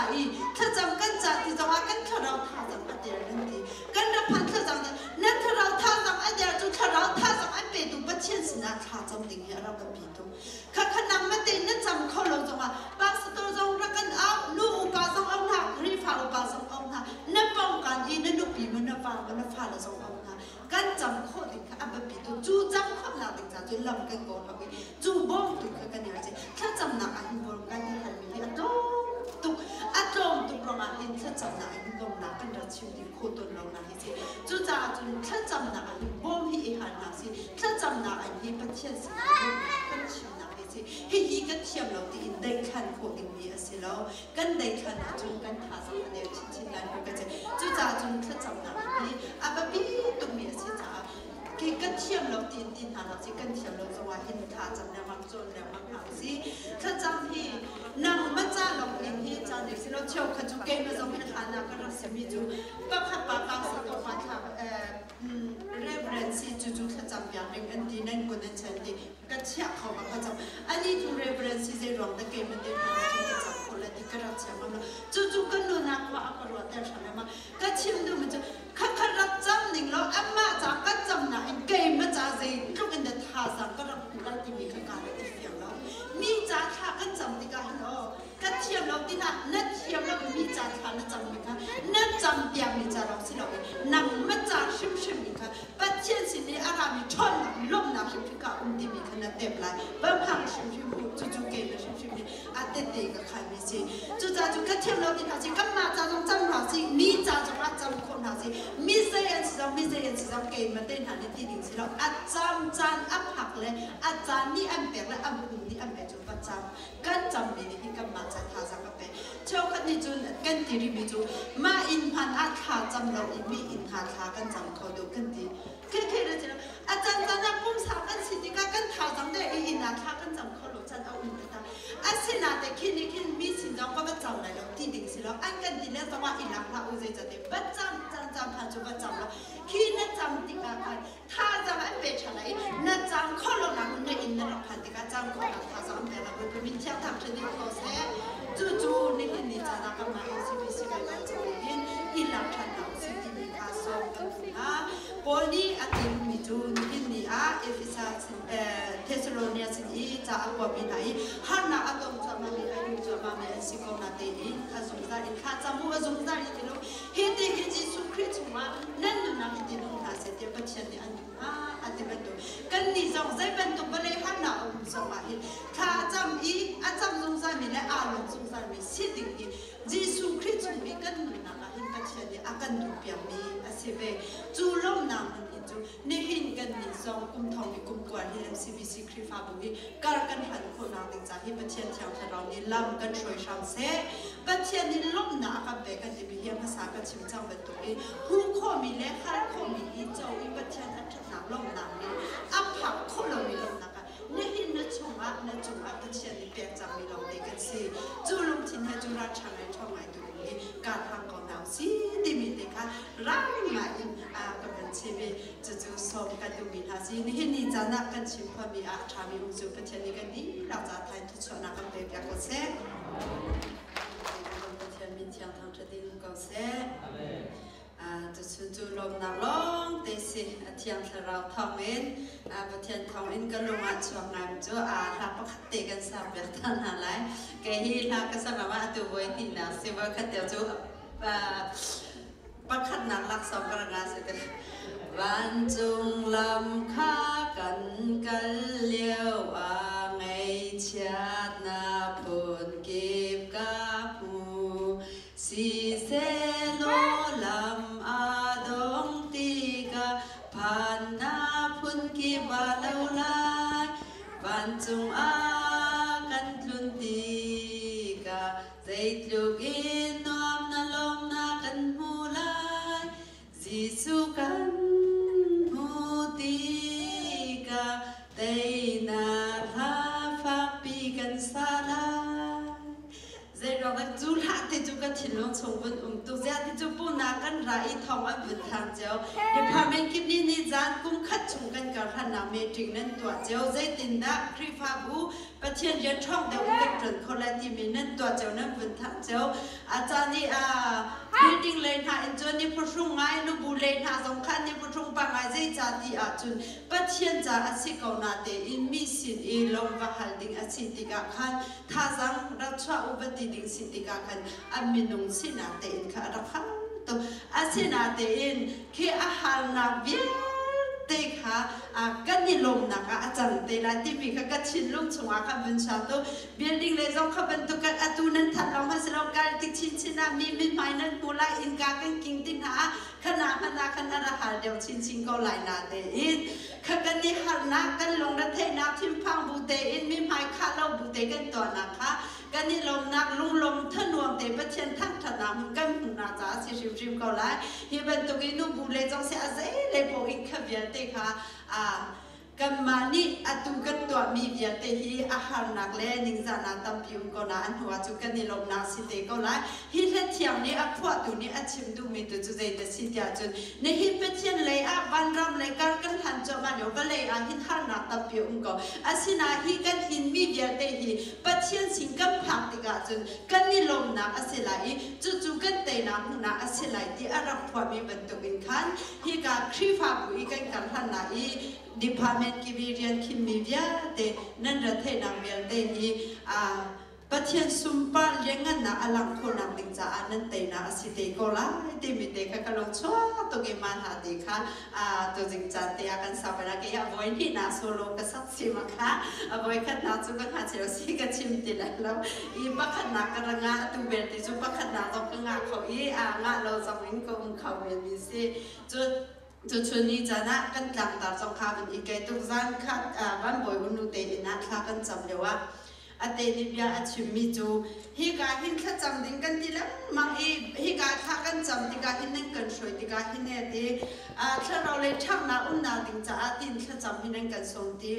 Speaker 1: ถ้าจำกันจัดที่จะว่ากันถ้าเราท่าจำอันเดียวนั่นดีกันรับพันถ้าจำนั่นถ้าเราท่าจำอันเดียวจุถ้าเราท่าจำอันเป็นตัวปัจเจียนสินะท่าจำดิ่งเราก็ปีตัวข้าขนำมาเต็นนั่นจำเขาเราจงว่าบางสิ่งเราจงรักกันเอาลูกอุปาจงเอาหนักรีฟ้าอุปาจงเอาหนักนั่นป้องกันอีนั่นลูกปีมันนั่นฟ้าเราจงเอาหนักกันจำเขาดิ่งข้าอันเป็นปีตัวจูจำเขาหนักดิ่งจ้าจูลำกันก่อนเราไปจูบ้องตัวกันเนี่ยสิถ้าจำหนักอันบนกันที่หันมีอันโตตุกอัตรงตุกลงอาหินถ้าจำหนักอันลงหนักกันเราชิวดิโคตรลงหนักสิจุจ่าจุนถ้าจำหนักอันบ่มฮีหันหนักสิถ้าจำหนักอันนี้ปัจเจียนสิกันชิวหนักสิฮีกันเทียมเราตีอินได้ขันโคดิมีสิเรากันได้ขันจุนกันท่าสังเดียวชิ้นๆนั้นก็จะจุจ่าจุนถ้าจำหนักอันนี้อาบบีตุกมีสิจ้าคือกันเทียมเราตีนหาเราสิกันเทียมเราจะว่าหินท่าจำแล้วมักจนแล้วมักหาสิถ้าจำฮีนั่งมาจ้าลงอินฮีจ้าเด็กสิเราเชี่ยวขจุเกมเราจะเป็นฐานะก็รักษามีจูปะขับปะปังสักตัวมาทำreference จู่ๆถ้าจำอย่างหนึ่งอันดีนั่นคนนั้นฉันดีก็เชี่ยเขามาจำอันนี้จู่ reference จะรวมแต่เกมมันได้มาจู่ก็จำคนละที่ก็รักษามันจู่ๆก็นู่นนักว่าอักรวดแต่ฉันมาก็เชี่ยดูมันจะข้ารับจำหนึ่งแล้วอันมาจากก็จำนะเกมมาจากสิทุกอันเดียท่าสังก็รับกันที่มีข้าการที่เสียงแล้วมีจ่าท่าก็จำที่กันเนาะก็เทียมเราที่นั่นนั่นเทียมเรามีจ่าท่านั่นจำไหมคะนั่นจำเปียมีจ่าเราสิเรานั่งมาจากชิมๆนี่ค่ะปัจเจียนสินี่อารามีชนลมนักชิมๆก็ดีมีขนาดเต็มเลยบางครั้งชิมๆจู่ๆเกมชิมๆนี่อาเตะๆก็ใครมีสิจู่จ่าจู่ก็เทียมเราที่นั่นสิก็มาจ่าต้องจำเราสิมีจ่าต้องอาจำคนเราสิมีเสียงสิเราเกมมาเต้นหันที่ดิ่งสิเราอาจำจานอับหักเลยอาจารย์นี่อันเปียกและอันบุญนี่อันเปียกจู่ประจำกันจำมีนี่ก็มาจากท่าสังก็เป็นเช่ากันนี่จู่กันตีริบิจู่มาอินพันอาท่าจำเราอีมีอินท่ากันจำเขาดูกันดีแค่เลยจ้ะอาจารย์จะพุ่มสาวกันสิที่กันท่าจำได้อินท่ากันจำเขาหลุดจันเอาอินท่าอาศินาแต่คิดมีสินจงก็ประจำเลยเราที่ดิ่งสิเราอันกันดีแล้วจะว่าอินนักพระอุเซจะเด็ประจำพันจุประจำเราคิดนั่นจำที่กันท่าจำอันเป็นอะไรนั่นจำเขาเราหนักมันได้อินนั่นเราพันที่กันจำเขาหนักท่าจำแต่เราเป็นมิจฉาทำชนิดเขาเสียจู่ๆนี่จะนักมาสิไปกันจะเห็นอินหลักฐานเราสิที่มีการสอบกันนะปอนี่อาทิตย์มีจู่นี่เอฟิซัสเทสโลเนียสิจะเอากว่าปีไหนฮันน่าอาตมจะมามีอายุจะมามีสิโกนาเตอินอาสมใจข้าจำอาสมใจที่เราเห็นที่จิสุคริสต์มานั่นนู่นนั่นที่นู่นหาเสถียรปัจจัยนี่อันนี้อันที่เป็นตัวกันนี่จงใจเป็นตัวเป็นฮันน่าอมสมาหิข้าจำอาจำจงใจมีและอารมณ์จงใจมีสิทธิ์จิสุคริสต์มีกันนู่นนั่นหินปัจจัยนี่อาการดูเปียมีอาศัยจูลมน้ำมันจูนี่หินกันนี่จงกุมทองมีกุมกวนที่ MCBC คริฟาบุรีการกันหันคนเอาติดใจที่ปัจจัยที่เรานี่ลำกันช่วยชาวเซ่ปัจจัยนี่ลมหนากันเบกันที่มีเฮียภาษากันชิมจังเป็นตัวเองหูข้อมีและข้าข้อมีอีเจ้าอีปัจจัยนั้นถนัดลมหนานี่อับผักข้อเรามีลมหนากันนี่หินนั่นชงอัปัจจัยนี่เปียกจังมีลมเด็กกันสิจูลมทิ้งให้จูราชาในช่องไหนตัวนี้การทางของเราสิที่มีเด็กค่ะร่างมาอินกับเป็นชีวิตจู่ๆสมกันตัวมีหาสินี่หินนี่จะนักกันชิมพอมีชามีอุจุปัจจัยนี้กันนี้เราจะทายทุกชนนักกันเปียกกันเซ่มีเทียงทางจะดิ้นก็เซ่จะจู่ๆลมหนักลงแต่สิเทียงเราทองเองประเทศทองเองก็ลงมาช่วงนั้นจู่หลับปกติกันสามแบบท่านอะไรแกฮีหลับก็สามารถตัวไว้ที่นั่นสิว่าคัดเดียวจู่ประคัดหนักหลักสองกระงาเสร็จ วันจงลำค่ากันกันเลี้ยวไงเชียดนาผลเก็บกาผูสีเซโลลำอาดงตีกาผ่านนาพุนกีบาเลวลายวันจงอากันทลุนตีกาใจลูกอินนอมนาลมนากันมูลายจีสุกันจูหลักที่จูก็ถิ่นลงชงบนตัวเจ้าที่จูปูนากันไรทองอันบุญทางเจ้าเดี๋ยวพาแม่กิบนี่นิจานกุ้งขัดชงกันกับขนาดเมตริงนั้นตัวเจ้าใจตินดาครีฟาบูประเทศยันช่องเดียวกันจนคนละที่มีนั้นตัวเจ้านั้นบุญทางเจ้าอาจารย์นี่building เลยหาอินจนี่ผู้ชงไงนูบูเลยหาสำคัญนี่ผู้ชงปังไงใจจัดที่จุนประเทศจะอาศัยเขาหน้าเตอินมีสิทธิ์ลงว่าหัดดิ่งอาศัยติกาขันท่าสังรัชอุบัติดิ่งสิทธิกาขันอามินุงสินาเตอินข้ารักขันตัวอาศัยนาเตอินคืออาหารนาเวียเตค่ะกันนี่ลมนะคะอาจารย์เตลาที่มีค่ะกันชินลุงชงอาคันเป็นชาโต้ building เลยจงขับเป็นตุกันอาตูนั้นทันเรามาสลองการติชินชินามีไม่หมายนั้นมูลอินกากันกิงตินหาขนาดอาหารเดียวชินก็หลายนาเตอินค่ะกันนี่หันนักกันลงระเทนาทิมพังบูเตอินไม่หมายข้าเราบูเตกันตัวนะคะกันนี่ลมนักลุงลมทนวงเตปเชนทั้งถนามกันหุนาจ้าชิมก็หลายเฮบันตุกินูบูเลยจงเสียใจเลยพออินขบียเตค่ะกันมานี่ตุกันตัวมีเบียเตฮีอาหารนักเล่นิงจานาตัมพิวก็นะอันหัวจุกันนี่ลมนักสิเตก็ละฮิเลเทียมนี่พวกตัวนี้ชิมดูมีตัวจุใจแต่สิเดียจนในฮิเปเชียนเลยวันรำเลยกันหันจมาเดี๋ยวก็เลยหินหันนักตัมพิวก็สินาฮิกันหินมีเบียเตฮีเปเชียนสิงกันพักติกาจนกันนี่ลมนักสิไลจุกันเตนักนักสิไลที่อารักพวกมีบรรทุกินขันฮิกาครีฟาบุยกันกันหันนาdepartment กิวิเรียนคิมมีเวียเตนั่นระเทนังเวียเตฮีประเทศสุมปาเลี้ยงนะอลังคนนักดิจ่าอันนั้นเตนะสิเตโกลาเตมิเตค่ะก็ลงชัวตัวเกมันหาดีค่ะตัวดิจ่าเตะกันสาวนักเกียร์บอยที่น่าโซโลก็สักสิมาค่ะบอยขัดน่าจุกันหาเชลซีก็ชิมติแล้วบักขัดนักกระงาตัวเบลติจุบักขัดนักต้องกระงาเขางาเราจะวิ่งก็เขาเวมิซีจุดชนี้จะน่ากันกลางตาสงครามอีกไกตุกซันคัดบ้านบอยวันนู้เตอินัทลากันจำเดียวว่าเตนิบยาชิมิจูฮิกาหินขัดจำดิ่งกันทีละมาฮิกาทักกันจำติกาหินนั่งกันช่วยติกาหินเนี่ยที่ถ้าเราเลยช่างน่าอุ่นน่าดิ่งจะตินขัดจำหินนั่งกันส่งที่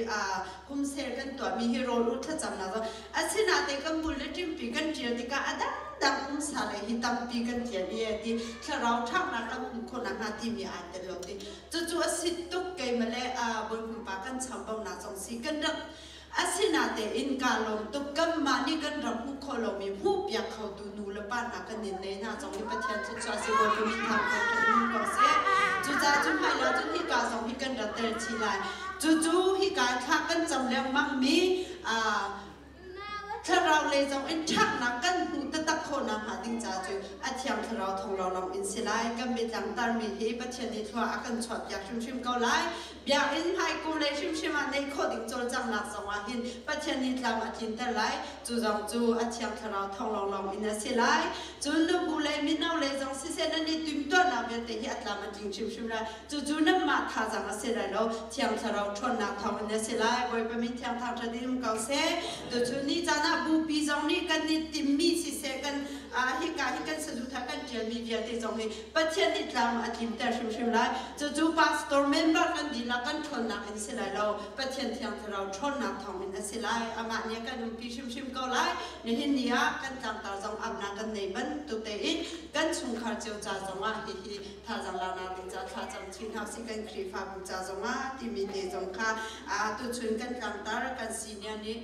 Speaker 1: คุมเซลกันตัวมีฮีโร่รุ่ขัดจำน่าจะสินาเตกันบุลเลติมปีกันเจียติกาดังคุมสาเลยฮิตัมปีกันเจียเนี่ยที่ถ้าเราช่างน่ากันคนน่าที่มีอันเดียวที่จู่ๆสิตุกเกยมาเลยบนคุมปากันชำบังน่าสงสีกันดังสินาเตอินกาลงตุกำมานี่กันรับมุขโลมีผู้เปียกเขาดูนูและป้านักกันนินในน่าจงมีประเทศจุดชาสิวันมีทางคนทุนก็เสียจุดจ้าจุดให้เราจุดที่กาสองที่กันรัตเตอร์ชีไลจู่ๆที่การทักกันจำแล้วมั่งมีถ้าเราเลยจงอินชักนักกันหูตะตะโคนหาดิ้งจ่าจุอาเทียมถ้าเราทงเราลำอินสิไลกันเป็นจังตามีที่ประเทศนี้ทั่วอากันชดอยากชิมเกาไลอยากอินให้กูเลยชิมในโคดิ้งโจจังนักสวาหินประเทศนี้ทำอาทิตย์แต่ไลจู่จงจู่อาเทียมถ้าเราทงเราลำอินสิไลจู่นูกูเลยมินเอาเลยจงสิเซนันนี่ตุ้มตัวนับเบียแต่ที่อัตลามันจริงชิมไลจู่นั่นมาท่าจังสิไลแล้วเทียมถ้าเราชนนักทำอินสิไลบ่อยไปมีเทียมทางจะดิ้งเกาเซ่จู่นี่จะนับบูปีจงนี่กันนี่ติมมีสิเซกันฮิกันสะดุดกันเจียมีเดียที่จงให้ประเทศนี้ทำอาทิตย์แต่ชิมไลจู่พาสตอร์เมมเบอร์กันดีละกันชนนักอินสิไลแล้วประเทศที่เราชนนักทำอินสิไลอามาเนี่ยกันปีชิมเกาไลในที่นี้กันจำตาจงอับนักกันในบันตุเตอิกันชุมขาเจียวจ่าจงว่าฮิท่าจังลานาติจ่าท่าจังชินหักสิกันครีฟาบุจ่าจงว่าที่มีเดจงค่ะตุชุนกันจำตากันซีเนียนี้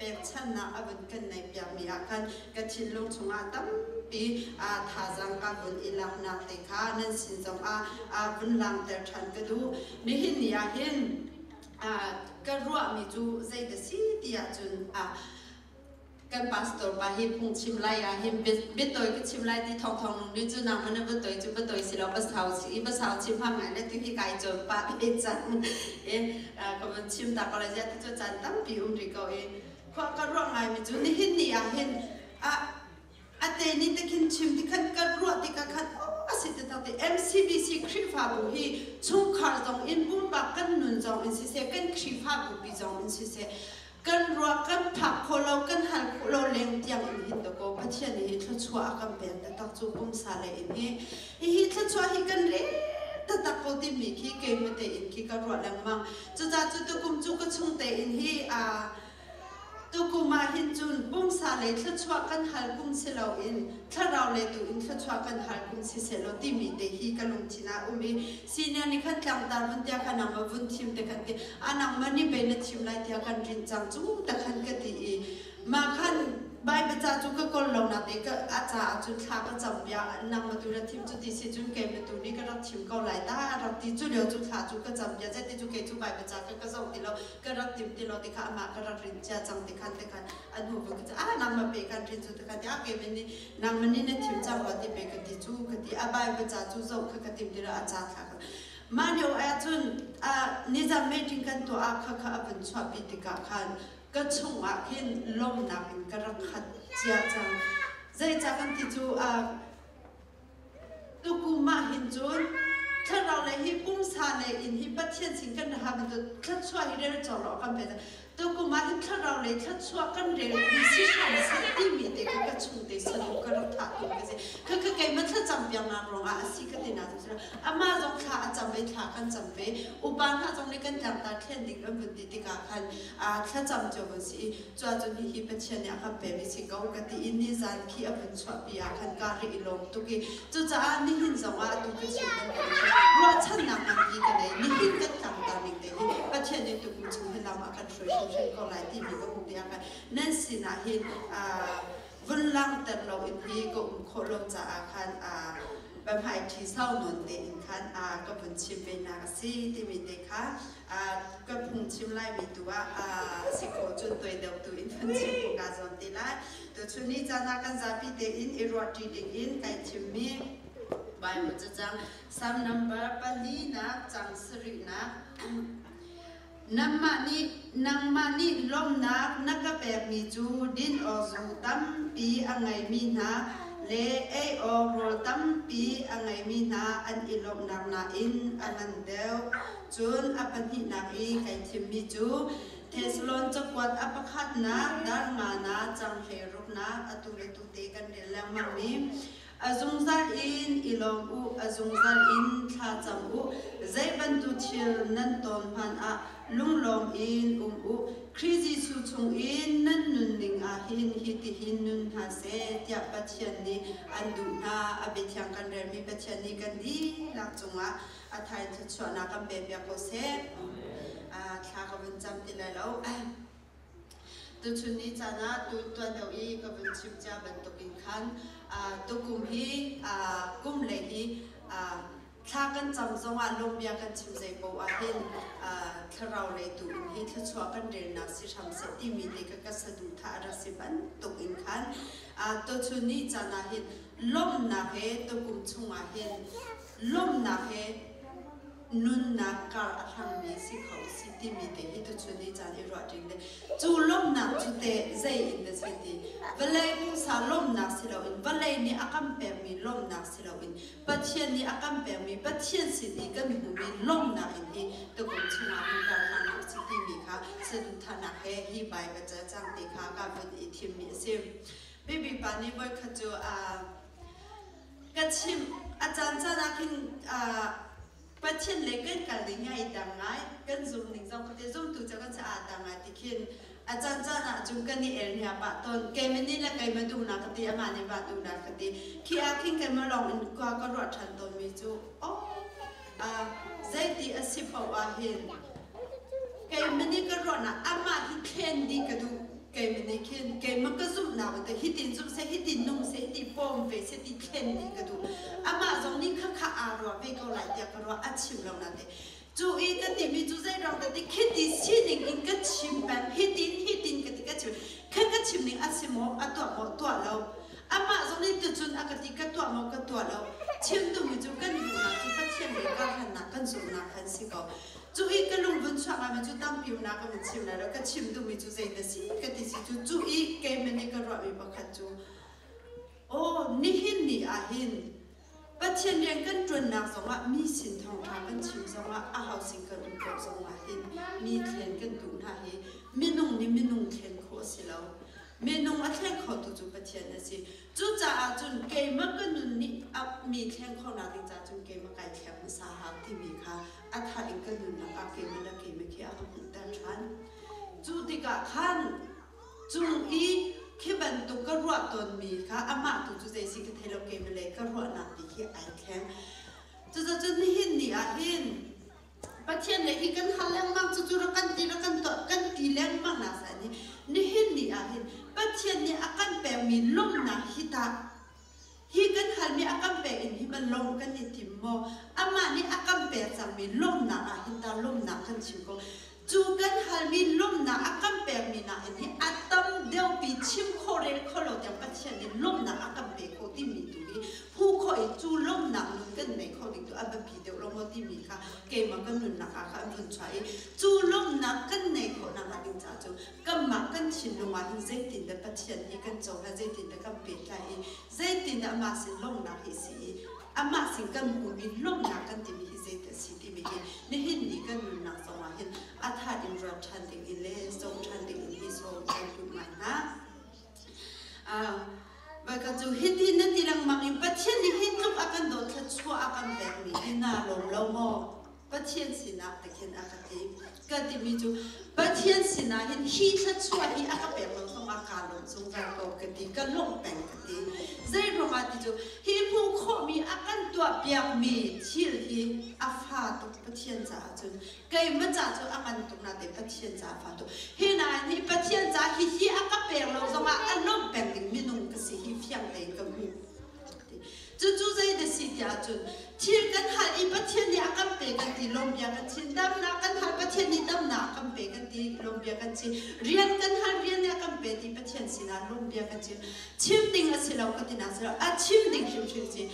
Speaker 1: เป็นชั้นน่ะอันกันในเปียมีอาการกระชินลงชงอาตั้มปีท่าจังกับบุญอิลักนาเตค่ะนั่นสินจงบุญลังแต่ฉันก็ดูนี่เห็นนี่เห็นก็รู้มีจูใจเดสิที่จุน กันพาสตอร์ไปฮิพุงชิมไลอะฮิเบตตัวก็ชิมไลที่ทองนี่จู่นางมันเบตตัวจู่เบตตัวสิเราภาษาชิมพามันเนี่ยที่ไกลจนปะเอจันก็มันชิมตากอะไรจะที่จู่จันตั้งปีริโกก็ร้องไงมันจู่นี่หินนี่เห็นเตนี่ตะกินชิมที่ขันก็รัวที่ขันสิทธิ์ตั้งแต่ MCBC ครีฟ้าบุฮีช่วงขาจงอินบุญบักกันนุนจงอินสิเสกันครีฟ้าบุบีจงอินสิเสกันรัวกันผักโคโลกันหันโคโลเลี้ยงเตียงอินหินตะโกพัชยันหิทชัวอากันเป็นแต่ตักจูบุมซาเลอินหิทชัวหิกันเร่แต่ตักโกติมีขี้เกมเตอินขี้กันรัวแรงมังจุดตุกุมจุกชุ่งเตอินหิตุกุมาหินจุนบุมซาเลทชัวกันหันบุมเสลาอินถ้าเราเลตุอินทชัวกันหันบุมสิเสลาติมีเตหิกันลงทินามีซีเนียนี่ขันกลางตาวันเดียกันนำมาวุ่นทิมเตกันที่นังมันนี่เป็นทิมไล่เดียกันรินจังจูแต่ขันกันที่มาขันใบประจาจุกก็ลงนาเตก็อาจารย์จุดขาก็จำยานำมาดูแลทีมจุดที่สิจุดเกมเป็นตัวนี้ก็รับทีมก็ไหลตารับที่จุดเดียวจุดขาจุดก็จำยาเจ็ดที่จุดเกมจุดใบประจาก็ส่งที่เราก็รับทีมที่เราที่ขามาก็รับรินจาจังที่ขันที่ขันอันหูก็จะนำมาเปกันรินจุดที่ขันที่เกมนี้นำมันนี่ในทีมจังหวัดที่เปกันที่จุดกันที่ใบประจาจุดส่งคือกันทีมที่เราอาจารย์ขามาเดี๋ยวจุนนี่จะไม่ถึงกันตัวข้าเป็นชอบพิธีการก็ชงเห็นลมหนักเป็นกระขัดเจียจังใจจากกันที่จูตุกุมาเห็นจูนถ้าเราเลยฮิปุ้มซาเลยอินฮิปัจเจียนสิ่งกันนะครับมันจะทัดช่วยเรื่องจอดรอกันไปตุกุมาเห็นถ้าเราเลยทัดช่วยกันเรื่องมิสิชาสิที่มีเด็กก็ชงเด็กสนุกก็รักษาตัวกันสิคือเกมมันถ้าจำยังนารงสิกันดีนะทุกท่านมาจงขาจำไปขากันจำไปอุปนิจงในกันจำตาเทียนดิ่งแล้วบุตรติกาคันถ้าจำจบสิจวนจนฮิปัจเจียนเนี่ยครับเป็นมิสิกากันที่อินนิจานขี้อเป็นชอบปีคันการีลมตุกีจุจ้านี่หินสว่าตุกีชิมันรัวชันนำมันกี่กันเลยนี่หินกันจำตาดิ่งเด็กปัจเจียนเนี่ยตุกีจึงให้เรามากันช่วยก็หลายที่มีก็คงเดียวกันนั่นสินะหินวันหลังแต่เราอินที่ก็โคลมจะอาคารแบบให้ที่เศร้านนเตอินคันก็เป็นชิมเป็นนาซีที่มีเด็กค่ะก็พุ่งชิมไล่มีตัวสิโคจุนตัวเดียวตัวอินฟันชิมพุ่งการจนตีไล่ตัวชุนี้จะนักกันจะพิเตอินอิรวดีดิอินไก่ชิมมีใบมันจะจังซ้ำนัมเบอร์ปลีนะจังสรินะนังมานี่ลมนักแบบมีจูดินอจูตั้มปีอังไงมีนาเลอโรตั้มปีอังไงมีนาอันอิลมนาอินอันนั้นเดียวจูนอปันหินาอีไก่ทิมมีจูเทสลอนจะกวดอปคัดนะดาร์มานะจังเฮรุนะอตุเรตุเตกันเดลมังมีazung zal in ilom u azung zal in tha cham u zai ban tu thil nan ton phan a lunglom in u krizi su chung in nan nun ning a hin hiti hin nun ha se tia pathian ni andu na abethyang kan re mi pathian ni kan di la chunga a thai thu chona kam be bya ko se thla ka bun cham ti lai lo tu chuni chana tu do i ka bun chim cha ban to kin khanตุกุมฮีกุมเลฮีถ้ากันจำจงลมยากันชิมใจโบเห็นถ้าเราเลยตุอินฮีถ้าชัวกันเดินนักสิทำเสร็จที่มีเด็กก็สะดุดท่ารัสิบันตุกินขันตัวชุนนี้จะน่าเห็นลมนาเฮตุกุมชงเห็นลมนาเฮนุนนักการทำมีสิเขาสิที่มีเด็กที่ตัวชุนนี้จะให้รอดจริงเลยจูลมนักจุดเตะใจอินเดสิทีเวลาผู้สาวลมนักสิเราอินเวลานี้อาการแบบมีลมนักสิเราอินปัจเจียนนี้อาการแบบมีปัจเจียนสิที่ก็มีลมนักอินที่ตัวคนชนะมีการทำสิที่มีค่ะสะดุดท่านักเฮฮีใบก็จะจังตีค่ะการเป็นอิทธิมีสิบีบีปานี้บ่อยขจูกระชิมอาจารย์จะนักขินปัจเจียนเล็กกันเลยง่ายดังไงกันซุ่มหนึ่งสองคนที่ซุ่มตัวจะกันจะดังไงที่ขินอาจารย์จะน่ะจุงกันนี่เนี่ยปะตอนเกมนี้ละเกมมาดูนักตีอามานี่ปะดูนักตีขี้อาขิงเกมมาลองอินก็รอดทันตอนมีจูโอ้ใจดีอาศิพาวาเห็นเกมนี้ก็รอดนะอามาฮิเคนดีก็ดูเกมนี้เคนเกมมันก็ซุ่มหนาวแต่ฮิตินซุ่มเสียฮิตินนุ่งเสียฮิติปอมเวเสียฮิติเคนดีก็ดูอามาตรงนี้ข้าอารวาเวก็ไหลเดียก็รออาชิมเรานั่นเองจูอีกันที่มีจูใจเราแต่ที่คิดดีสิ่งอินก็ชิมแบบฮิตินก็ที่ก็ชิม แค่ก็ชิมนิ่งอาศิโมอัตัวโมตัวเราอามาตรงนี้ตัวจุนอากติกตัวโมก็ตัวเราชิมตัวมิจูกันอยู่นะที่พัดเชียงเลยก็หันนักกันสูงนักกันสิก็จูอีกันลงบนช่างมิจูตั้งผิวนักกันชิมนะแล้วก็ชิมตัวมิจูใจแต่สิก็ที่สิจูอีเกมมันนี่ก็รอมีบักขัดจูโอ้นี่หินนี่อาหินปัจจัยเรียนกันจนนักสงะมีสินทองทางกันชิมสงะอาหารสิ่งกันดุกับสงะหินมีเทียนกันดุหาหิมีนุ่งนี่มีนุ่งเทียนโคสิเรามีนุ่งอัดแท่งเขาตุจุปัจจัยนั่นสิจุจ่าจุนเกมกันนุ่นนี่อับมีแท่งเขาหน้าติงจ่าจุนเกมไก่แถมสาหัสที่มีค่ะอัฐอิงกันนุ่นนักเกมนักเกมขี้อาหารแต่ฉันจุติกะขันจุงอีขี้บันตุกรัวตนมีค่ะอามาตุจุใจสิกเทโลเกมเลยกรัวนักติขี้ไอแข็งจุจ่าจุนหินนี่อาหินปัจจัยเลยที่กันหันแรงมากจุระกันตีระกันตอกันตีแรงมากนะสันนี่หินนี่อาหินปัจจัยนี่อาการแปลมีลมนะฮิตาฮิกันหันมีอาการแปลอินฮิมันลมกันนี่ทิมโมอามานี่อาการแปลจะมีลมนะอาหิตาลมนะกันชิมก็จูกันหันมีลมนะอาการแปลมีนะอินฮิอัตมเดียวปีชิมโคเรลโคโลเดียปัจจัยนี่ลมนะอาการแปลโคที่มีตัวนี้ผู้คอยจูลมนะนุ่นกันในเขาดิตัวอันเป็นผีเดียวลมที่มีค่ะเกมมันก็นุ่นนะค่ะอันเป็นใช้จูลมนะกันในเขานะมาดิจ่าจูก็มากันชินลงมาที่ใจตินแต่ปัจจัยนี่กันโจให้ใจตินแต่กันเปลี่ยนใจใจตินแต่มาสิลมนะที่สิอามาสิกันหูมีลมนะกันที่มีใจแต่สิที่มีนี่เห็นนี่กันนุ่นนะสมาเห็นอัฐอินทร์ชันติอิเลสงชันติอินฮิโซกันทุกมันนะbagaimana tu hiti nanti lang mangin pasien ni hitung akan dosa cua akan bermi ina lomo pasien sina tekin akati kati miju pasien sina hin hita cua hi akan bermi song akalon song jago kati kalong peng kati zai romati tu hi pu komi akan tua bermi cil hi afa tu pasien jajun kai menjaju akan tu nade pasien jafa tu hina ni pasien jahi hi akan bermi song akalong peng minung kasi hi fiang lei ka mu chu zai de si tia chun thil kan hal I pathian ni akam pe kan ti lom bia kan chin dam na kan hal pathian ni dam na akam pe kan ti lom bia kan chin rian kan hal rian ni akam pe ti pathian sina lom bia kan chin chim ding a silau ka ti na sila a chim ding chim chim chi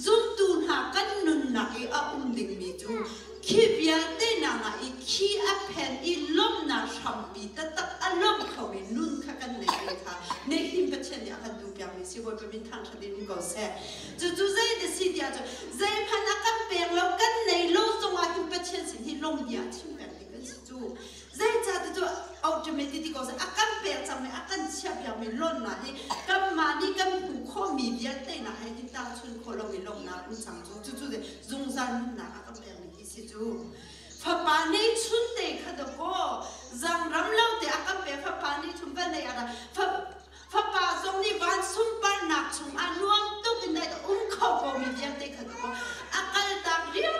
Speaker 1: zum tu ha kan nun na I a ding mi chu khi bia te na na I khi a pen I lom na sham pi ta ta a lom khau I nun kha kan nei kha nei him pathian ni akan du bia mi si wo pe min thang thadin go se chu zai de si tia chu zai phan akan pe lo kan nei lo zong a him pathian sin hi lom bia chim pe ti kan si chu zai cha tu automatic ko se akan pe cham me akan chia bia mi lon na hi kam ma ni kam hu kho mi bia te na hai ti ta chun kho lo mi lom na un chang chu de zung zan na akan pe mi hi si chu fa pa nei chun te kha do ko zang ram lo te akan pe fa pa ni chum ba nei ara fa pa zong ni van sum par nak chung anuam tu kin dai kho ko mi bia te kha do ko akal ta ria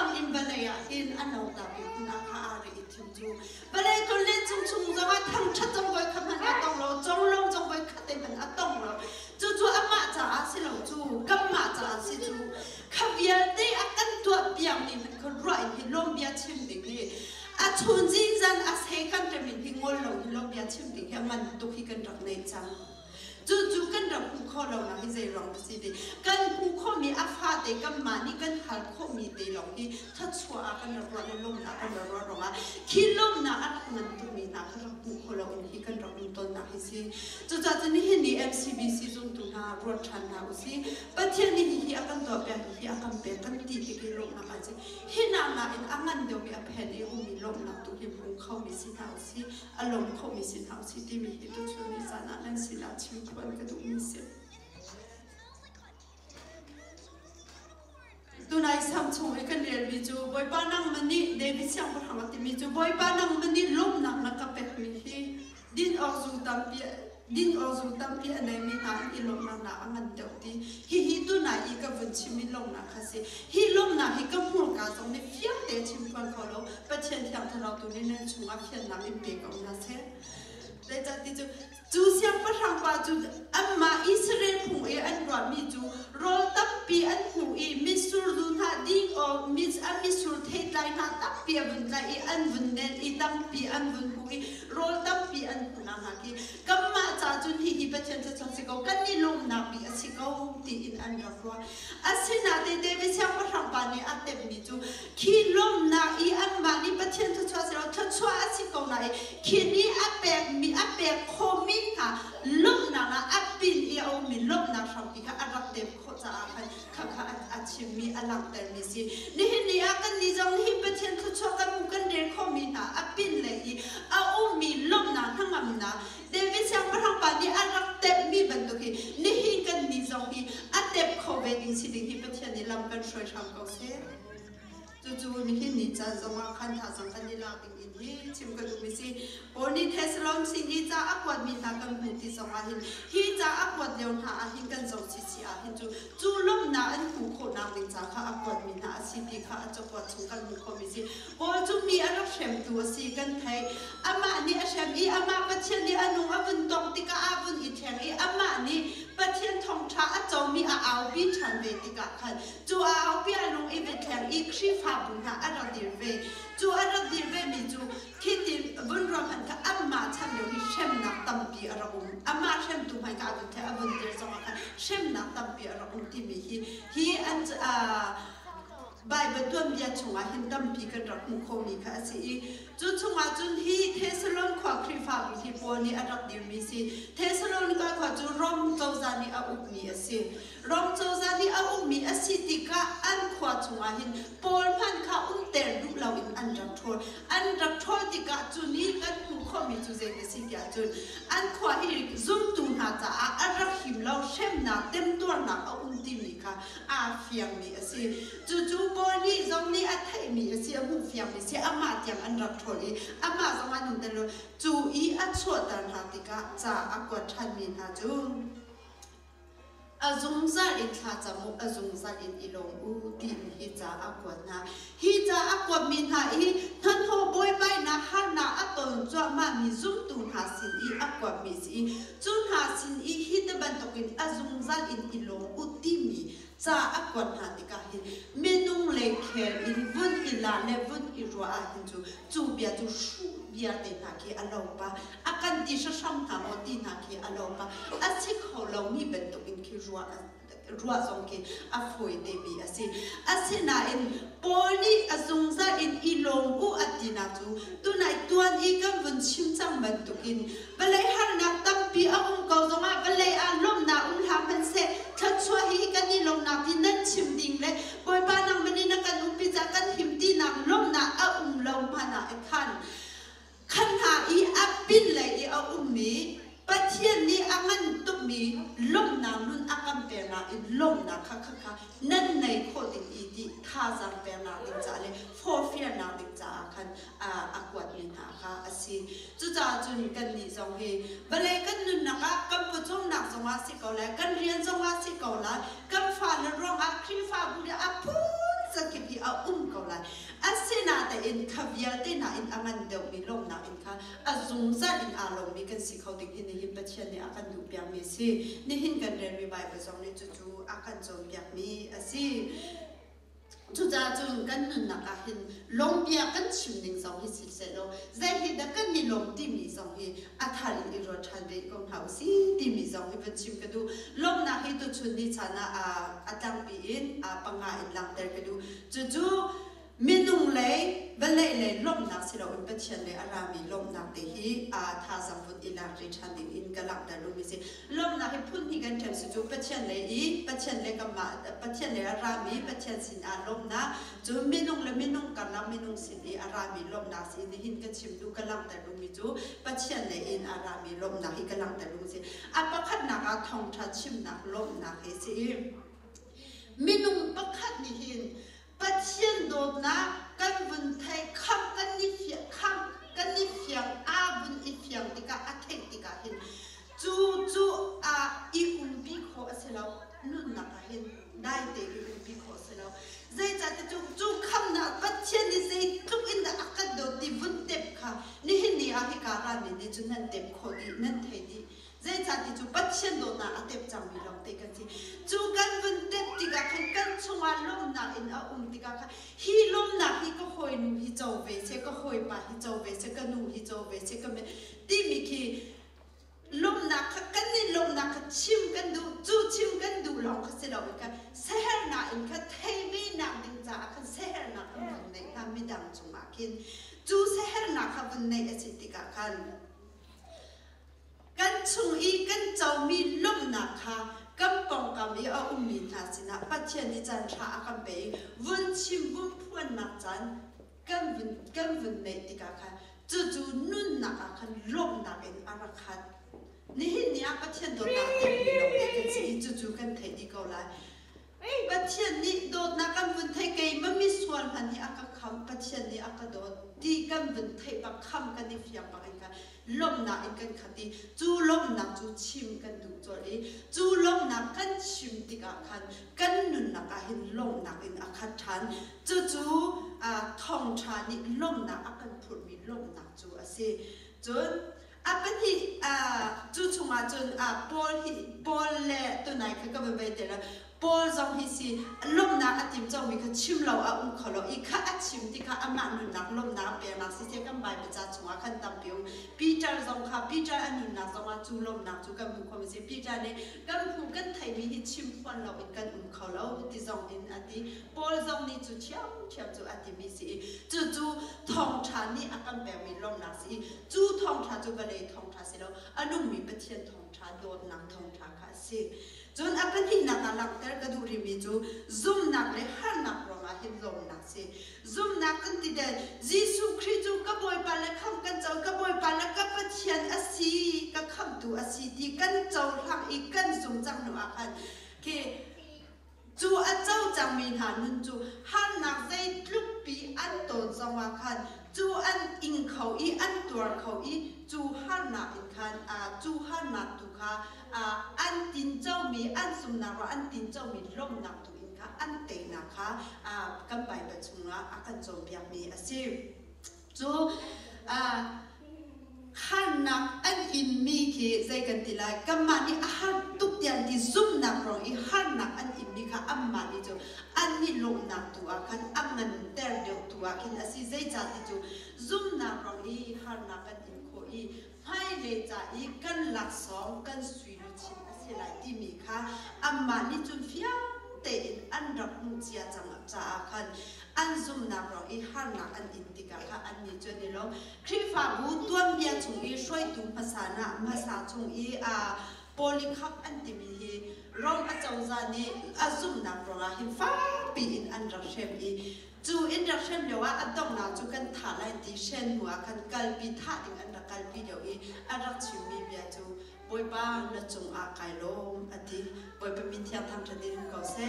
Speaker 1: ang in ba nei a in anau ta bi na kha ari I thim chu ba lai to len chung chung za wa thang chat jong goi kha man atong lo jong long jong goi kha te man atong lo chu ama cha si lo chu kam ma cha si chu kha bia te akan tua piang ni man ko rai hi lom bia chim ding ni a chun jing zan a se kan te min hi ngol lo hi lom bia chim ding he man tu hi kan rak nei chang chu kan rak pu kho lo na hi zai rong si de kan pu kho mi a fa te kam ma ni kan hal kho mi te lo hi tha chua a kan rak ro lom na kan ro ro a khi lom na a man tu mi na kan pu kho lo in hi kan rak ton na hi si chu cha ni hi ni MCBC zon tu na ro than na u si pathian ni hi akan to pe hi akan pe kan ti ki lo na ka chi hi na in angan do mi a phen I u mi lom na tu hi pu kho mi si na si alom kho mi si na si ti mi hi tu chu ni sa na nan si la chi kwan ka du mi se tu nai sam chung I kan rian mi chu boy pa nang mani David siang pa hang ti mi chu boy pa nang mani lom na ka pe mi hi din ozu tam pi anai mi ha I lom na angan deu ti hi tu nai I ka vun chi mi lom na kha si hi lom na hi ka mu ka song ni fiang te chim kwan kho lo pa chen thiang tha lo tu ni nen chung a khian na min pe ka na se le cha ti chu siang pa hang pa chu amma Israel phung e an ro mi chu rol tam pi an phung E misur du tha ding o mis a misur the lai na tap pi bun lai I an bun nen I tam pi an bun hui rol tam pi an na ha ki kamma cha chun hi pathian cha chon sikau kan ni lom na pi asikau ti in an rakwa asina te te vi siang pa ram pa ni atep mi chu khi lom na I an ma ni pathian cha chwa sira cha chwa asikau na khi ni apek mi apek khomin ha lom na na apin I au mi lom na ram pi ka arak te kho cha kha achim mi alang ter mi si ni ni akan ni jong hi pathian cha chwa kan mu kan der khomin ha apin le I au mi lom na thangam na David siang pa ram pa ni arak te mi ban to ki ni hi kan ni jong hi atep kho ve ding si ding hi pathian ni lam kan shoi sham ko se chu mi hi ni cha zonga khan tha sang kan ni la ding in hi chim ka du mi si oni theslom sing hi cha akwat mi na kan bu ti zonga hin hi cha akwat leon ha a hin kan zo chi chi a hin chu lom na an ku kho na ding cha kha akwat mi na si ti kha a chokwa chung kan mu kho mi si o chu mi a ro shem tu si kan thai ama ni a shem I ama pathian ni anu avun tong ti ka avun I theng I ama ni pathian thong tha a chom mi a au bi than ve ti ka khan chu a au pi a lung I ve theng I khri fa bun na a ra dir ve chu a ra dir ve mi chu khiti bun ro han ka amma chan le hi shem na tam pi a ra ama shem tu mai ka avun the avun dir so ka shem na tam pi a ra ti mi hi an bai ba tuam bia chunga hin tam pi kan rak mu kho mi kha si chu chunga chun hi thesalon khwa khri fa bu hi po ni arak dir mi si thesalon ka khwa chu rom chau za ni a up mi ase rom chau za ni a up mi asi ti ka an khwa chunga hin por phan kha ter du law in an rak thor ti ka chu ni kan mu kho mi chu ze si kya chun an khwa hi zum tu na cha a rak him law shem na tem tor na a ti mi kha a fiang mi ase chu Boni zong ni athai mi asi amu fiam mi si ama tiang an rak tholi ama zong an den lo chu I a chot tan ha ti ka cha akwat than mi ha chu azung za in kha cha mu azung za in ilong u ti hi cha akwat na hi cha akwat min ha I than ho boy bai na ha na aton chwa ma mi zum tu ha sin I akwat mi si chun ha sin I hi de ban tokin azung za in ilong u ti mi cha akwat ha ti ka hin menung le kher in vun ila le vun I ro a hin chu bia chu shu bia te na ki alo pa akan ti sha sam ta mo ti na ki alo pa a chi kho lo mi ben to in ki ruwa zong ki a foi de bi ase na in poli azung za in ilong u atina tu nai tuan I kan vun chim chang ban to in balai har na tam pi a ko zonga balai a lom na ha man se tha chwa hi kan ni lom na ti nan chim ding le boy pa nang mani na kan pi cha kan him ti nang lom na a lom pa na khan ha I apin le I a mi pathian ni angan tuk mi lom na nun akam pe na I lom na kha nan nei kho ding I ti tha za pe na ding cha le for fear na ding cha khan akwat ni na kha asi chu cha chun kan ni zong he bale kan nun na ka kam pu chom na zong a si ko la kan rian zong a si ko la kam fa le rong a khri fa bu a pu sa ki pi a ko la asina ta in khavial te na in aman de mi lom na in kha azung za in alom mi kan si khau ding hin hi pathian ni akan du pya mi si ni hin kan re mi bai ba zong ni chu akan zong pya mi asi chu cha chu kan nun na ka hin lom pya kan chim ding zong hi si se lo zai hi da kan ni lom ti mi zong hi athari I ro than de kong hau si ti mi zong hi pan chim ka du lom na hi tu chun ni chana atang pi in panga in lang ter ka du chu minung le balai le lom na si lo in pathian le arami lom na te hi tha sam put ila ri than ding in kalak da lu mi si lom na hi phun hi kan them si chu pathian le kama pathian le arami pathian sin a lom na chu minung kan na minung sin I arami lom na si ni hin ka chim du kalak da lu mi chu pathian le in arami lom na hi kalak da lu si apakhat na ka thong tha chim na lom na he si minung pakhat ni hin pathian do na kan vun thai kham kan ni fiang a vun I fiang ti ka a thek ti ka hin chu I bi kho aselo nun na ka hin dai te bi kho aselo zai cha te chu kham na pathian ni zai tuk in da akat do ti vun tep kha ni hin ni a hi ka ra mi ni chu nan tep kho di nan thai di zai cha ti chu pathian do na a tep chang mi long te kan si chu kan vun tep ti ka khan kan chunga lom na in a ti ka kha hi lom na hi ko khoi hồi nu hi châu về sẽ có hồi bà hi châu về sẽ có nu hi châu về sẽ có mình đi mi khi lom nạc cái này lom nạc chim cái du chu chim cái du lòng cái sẽ đâu cái seher na in cái thay vì nạc định giá cái seher na cái vấn đề cái mi đằng chung mà kiến chu seher na cái vấn đề cái gì cả cái chung y cái châu mi lom nạc cái bông cái mi ở min ha xin à bắt chuyện đi chân cha cái bé vun chim vun phuan nạc chân cái vấn đề thì cả chu nun nạc cái lom nạc in ara khátนี่เนี่ยประเทศโดนนักเต็มเลยกันสิจู่ๆกันไทยดีก็เลยประเทศนี้โดนนักกันวันไทยเกยมันมีส่วนพันที่อากาศคำประเทศนี้อากาศโดนดีกันวันไทยบักคำกันที่ฟิยังบักเองกันลมหนักเองกันขัดดีจู่ลมหนักจู่ชิมกันดูจอดีจู่ลมหนักกันชิมติกาคันกันนุนหนักเห็นลมหนักเองอาคัดทันจู่ทองชานี่ลมหนักอาการผุดมีลมหนักจู่สิจนเป็นที่จู่ชงจนบอลเล่ตัวไหนเขาก็ไม่ได้แล้วบอลจงฮิสิลมหนักติมจงมีเขาชิมเราอุ้งเขาเราอีกข้าชิมที่ข้าอามันนุนหนักลมหนักเปลี่ยนนักสิเจ้ากันไปเป็นจ่าชงขันตั้มพิวปีจารจงข้าปีจารนุนหนักจงจู่ลมหนักจู่กันมุขความสิปีจารเนี่ยกันผูกกันไทยมีฮิชิมฟันเราอีกกันอุ้งเขาเราที่จงอินอดีบอลจงนี่จู่เชี่ยวจู่อดีมีสิจู่ทองชานี่อาการแบบมีลมหนักสิจู่ทองชาจู่ก็เลยทองชาสิเราอนุมีประเทศทองชาโดนหนักทองชาค่ะสิจนเป็นที่นักหลักแต่ก็ดูริมีจู่ซุ่มนักเลยหันนักรองเห็นลมนักสิซุ่มนักกันที่เดินยิสุคริสต์ก็บ่อยไปแล้วคำกันเจ้าก็บ่อยไปแล้วก็ประเทศอาศีก็คำตัวอาศีที่กันเจ้าทางอีกกันสุ่มจังหนูอาคันคือจู่อาเจ้าจังมีหานุนจู่หันนักใจลุกปีอันโตจังว่าคันจู่อันอิงเขาอีอันตัวเขาอีจู่หันนักอินคันจู่หันนักตุค่ะอันตินเจ้ามีอันสุ่มนักว่าอันตินเจ้ามีลมนักตุอินค่ะอันเตนะคะกันไปประชุมละอาการโจมตีมีอาชีพจู่ขันนักอันอินมีคือใจกันทีละกันมานี่อาหารทุกอย่างที่ซุ่มนักรองอีขันนักอันอินมีค่ะอันมานี่จู่อันนี้ลมนักตัวขันอันมันเตอร์เดียวตัวขันอาศัยใจจัดที่จู่ซุ่มนักรองอีขันนักอันอินโคอีให้เลยจ่าอีกันหลักสองกันสุยลุชินอาศัยหลายที่มีค่ะอันมานี่จู่ฟิวแต่อันรับมุจยาจังจ่าขันอันซุ่มนักรองอีขันนักอันอินติกาค่ะอันนี้จู่นี่ลงคริฟ้าบูตัวเมียชงอีช่วยดูภาษาหน้าภาษาชงอีโพลิคับอันติมีฮีร้องอาจารย์จานี่อาซุ่มนักรองหินฟ้าปีอินอันรักเชมอีจู่อินรักเชมเดี๋ยวว่าอันต้องนาจู่กันถ่ายไล่ดิเชนหัวกันกัลปีท่าถึงอันรักกัลปีเดี๋ยวอีอันรักชิมีเบียจู่บอยบ้านละจงอาไก่ลมอดีบอยเป็นมิเทียทำทันทีก็เซ่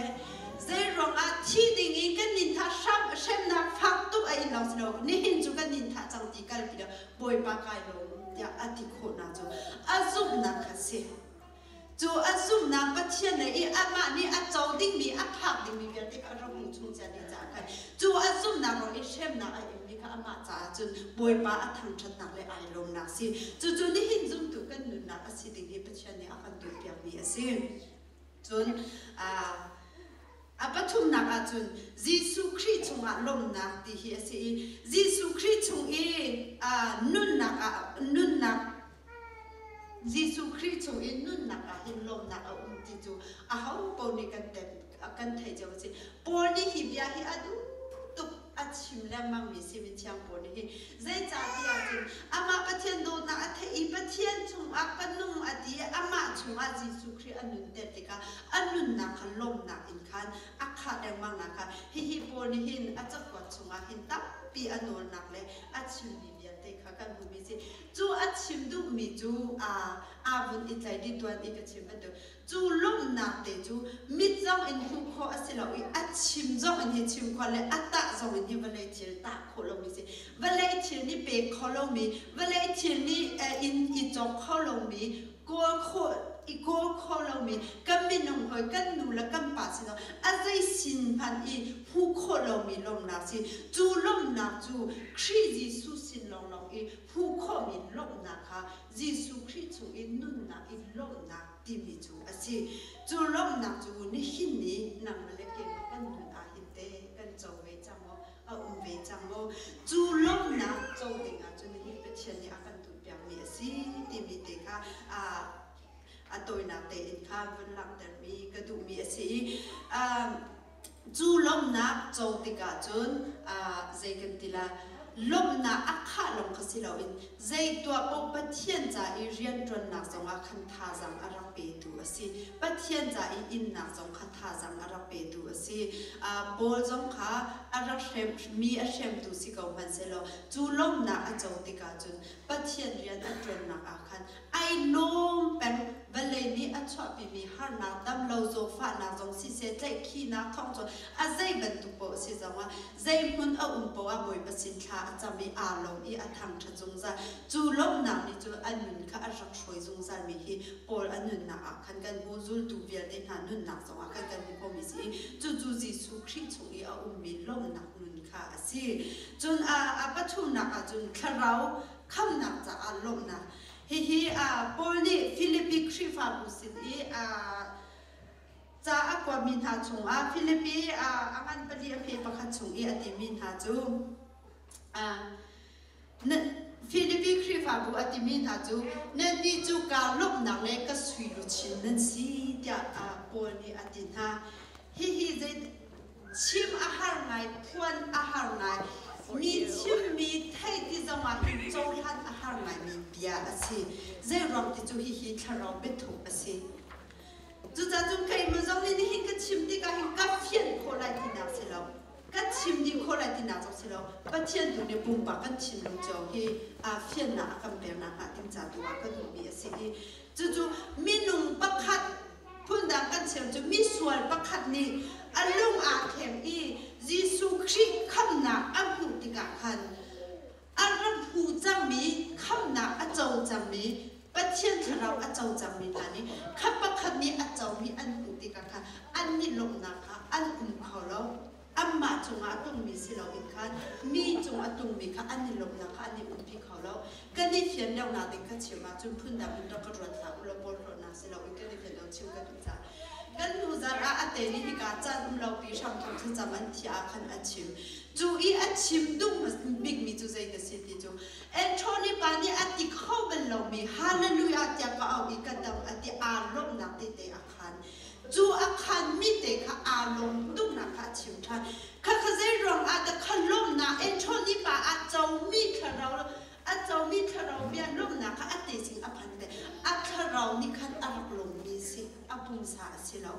Speaker 1: เจรองที่ดิ่งอีกันนินทาชับเชมนักฟังตุกไอ้เราสโลนี่หินจู่กันนินทาจังตีกัลปีเดียวบอยบ้าไก่ลมอย่าอธิโคนาจู่อาซุ่มนักเซ่จู่อาซุ่มนักประเทศไหนอีอามานี่อาเจ้าดิ่งมีอาผักดิ่งมีเบียร์ที่เราหุ่นชุ่มใจดีจ้ากันจู่อาซุ่มนักเราอีเชมนักไอ้มีค่ะอามาจ้าจู่บอยบ้าทางชัดนักเลยไอ้ลมนักสิจู่นี่หินจุ่มตุกันนุนนักอาศิดิ่งที่ประเทศนี้อาการดูเปียกมีอาศิจู่ปฐุมนักจู่ยิสุคริสต์ชงลมนักที่เฮียสิยิสุคริสต์ชงนุนนักยิสุคริสต์ชงนุนนักหินลมนักที่จู่เขาปนกันเต็มกันไทยเจ้าสิปนนี่ฮิบยาฮิอดูตุกอาชิมแล้วมังมีสิวิชยังปนนี่ใจจ่าที่อาจารย์อามาประเทศโดนักเทอีประเทศชงปนุ่มอดีอามาชงยิสุคริสต์นุนเด็ดติกานุนนักลมนักอินคันขาแดงมังนักฮิปนนี่หินอาจจะกวาดชงหินตับปีอนุนักเลยอาชิมมีเบียเตค่ะกันบุมิสิจู่อาชิมดูมีจู่บุญอิจฉาดีตัวนี้ก็ชิมมันดูจู่ลมนักเตจู่มิดจังอินหุโคอาศิลาวิอาชิมจังอินชิมควาเลอัตตะจังอินที่วันเลยเชียร์ตาโคลมิสิวันเลยเชียร์นี่เปกโคลมีวันเลยเชียร์นี่อินอิจงโคลมีกัวโคอีกัวโคลมีกันมีนงหอยกันนูและกันป่าสิเนาะอาศัยสินพันอีหุโคลมีลมนักสิจู่ลมนักจู่คริสต์สุสินลงอีหุโคมีลมนักค่ะยิสุคริสต์อีนุนนักอีลมนักที่มีจู่อาศัยจู่ลมนักจู่นี่หินนี่นำมาเล็กเก็บกันนุนอาหินเตกันเจ้าเวจังโมเวจังโม จูลมนะโจติงจุนนี่เป็นเช่นนี้อาการตุเปียงมีสิที่มีเด็กตัวนักเตะอินข้ามวันหลังเดินมีกระดูมีสิจูลมนะโจติกาจุนใจกันทีละลมนะอักขะลงกสิเราอินใจตัวปกปะเทียนจ่าอีเรียนจนนักสงฆ์ขันทาจังอารักเปดูสิปะเทียนจ่าอีอินนักสงฆ์ขันทาจังอารักเปดูสิบอลจงขาอารักเชมมีอาเชมดูสิเขาพันเสลจูลมนะอโจติกาจุนปะเทียนเรียนอันจนนักอาคันไอ้น้องเป็นเวลานี้อัจฉริมีฮาร์นักดำเราโซฟานักจงสิเสใจขี้นักท่องจนอาใจเป็นตุโปสิจังว่าใจมันเอาปว่าบอยประสิทธิ์ จะมีอารมณ์อีอัฐังชจงใจจูลมน้ำนี่จูอันนุนข้ารักช่วยจงใจมีฮีปอลอันนุนนักขันกันหูจูลตูเวียนได้หานุนนักสองขันกันหูพอมีสิจูจีสุคริชงอีอามีลมนักนุนข้าสิจนปัจจุนักจนข้าเราคำนักจะอารมณ์นะฮีปอลนี่ฟิลิปปิคริฟาบุสิอีจะอากว่ามินหาชงฟิลิปปิอันปฏิอภิประคันชงอีอติมินหาจูฟิลิปปิคริฟาบุอติมินหาจูนั่นนี่จูการลบหนังเล็กก็สุยลุชินนั่นสิเดียปวนี่อตินะฮีจะชิมอาหารไงพวนอาหารไงมีชิมมีไทยที่จะมาเป็นโจทันอาหารไงมีเบียร์สิเจรอมที่จูฮีทารอเบทุกสิจูจะจุ่มใครมาจงนี่ฮิก็ชิมที่ก็ฮิก็เฟียนโคไลที่นักสิเราก็ชิมดีโคไลที่นักสิเราปัจเจียนตัวนี้ปุ่มปากกันชิมลงจอฮีเฟียนนักกันเปลี่ยนนักถึงจะตัวก็ดูมีสิจูมีนุ่งปักขัดพูดดังกันเชียวจูมีส่วนปักขัดนี่อารมณ์เข็มอียิสุคริสต์คำนักอันหูติกาคันอารมณ์หูจังมีคำนักอันโจจังมีปัจเจียนเราอาจจะมีท่านี้ขับปักขัดนี้อาจจะมีอันหูติกาค่ะอันนี้ลงนะคะอันเขาเราอันมาจงอาตุงมีสิเราอีกคันมีจงอาตุงมีค่ะอันนี้ลงนะคะอันนี้พี่เขาเราก็นี่เพียงเดียวนาเด็กก็เชื่อมาจนพื้นดำมันเราก็รวดเราเราบอลรวดนาสิเราอีกก็นี่เพียงเราเชื่อกันทุกท่านกันดูจาระอัตเตนี่ที่การจัดเราปีช่างทำที่จะมันที่อาคันอัดชิมจูอีอัดชิมดูมันบิ๊กมีจูใจเดสิติจูเอ็นโทนี่ปานี่อัดที่เข้าเป็นเรามีฮาเลลูยาที่ก็เอาอีกกันดังอัดที่อารมณ์นักเตะอาคันจูอาคันมีเตะข้าอารมณ์ดุนักชิมท่านข้าขจายรองอัดขลมนะเอ็นโทนี่ปาอัดเจ้ามีขเราอัดเจ้ามีขเราเบียนลมนะข้าอัดเตะสิ่งอภันเตอัดขเรานี่ขันอารมณ์ลมมีสิอบุญสาสิเรา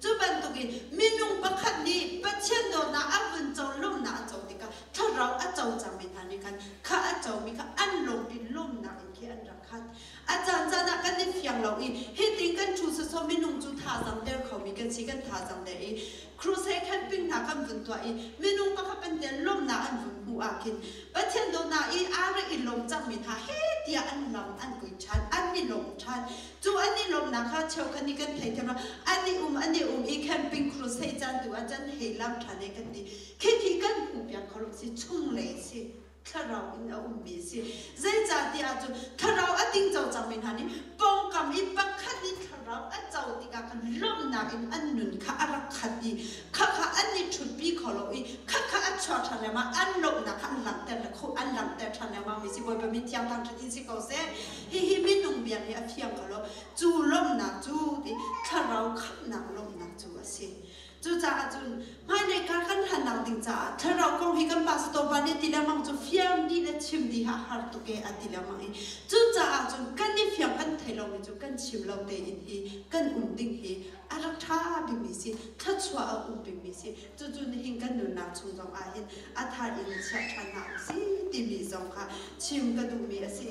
Speaker 1: จูบันตุกินมีนุ่งบักขัดนี้ปัจเจนโดนะอบุญเจ้าลมนะเจ้าติกาถ้าเราอัดเจ้าจำเป็นทานี่กันข้าอัดเจ้ามีข้าอันลมดินลมนะอินที่อันรักขัดอาจารย์จะนักกันในเพียงเราอีเฮติงกันชูสมีนุ่งจูท่าจังเดร์เขามีกันสิกันท่าจังเดร์อีครูเซคันปิ้งนักกันบุญตัวอีมีนุ่งบักขัดเป็นเดร์ลมนะอันบุญหัวกินปัจเจนโดนะอีอะไรอีลมจังมีท่าเฮติอันลมอันกุยชันอันนี้ลมชันจูอันนี้ลมนะข้าเช่าคันนี้กันไทยเท่านั้นอันนี้อันนี้อีแคมปิ้งครูเซจันตัวจันเฮลัมทานเอกันดีแค่ที่กันหูเปียกเขาลงสิชุ่มเลยสิถ้าเราอินเอามีสิใจจ่าที่อาจจะถ้าเราอัดดิ้งเจ้าจำเป็นฮันนี่ป้องกันอีปักขัดนี่ถ้าเราอัดเจ้าที่กันล้มหนักอินอันนุนข้าอารักขัดอีข้าอันนี้ชุดปีเขาเราอีข้าอัดชอทันเลยมาอันล้มหนักอันหลังแต่ละคู่อันหลังแต่ทันเลยมามีสิบอยเป็นมิตรยังทางทันทีสิเขาเซ่ฮิมินุ่งเบียนนี่อภิยังเขาเราจูล้มหนักจูที่ถ้าเราขัดหนักล้มหนักจูสิจูจ่าจุนไม่ในการขันหันหนังติงจ่าถ้าเราคงให้กันปัสตบานนี่ทีละมังจูเฟียมดีและชิมดีหาฮาร์ตุเกอทีละมังจูจ่าจุนกันนี่เฟียมกันไทยเราจูกันชิมเราเตอินฮีกันดิ้งฮีอารักท่าบิมิสิถ้าชัวบิมิสิจูจุนหิงกันนุนนักชงจงอาหินอาทาอินเชียชนะสิติมีจงค่ะชิมกันดูมีสิ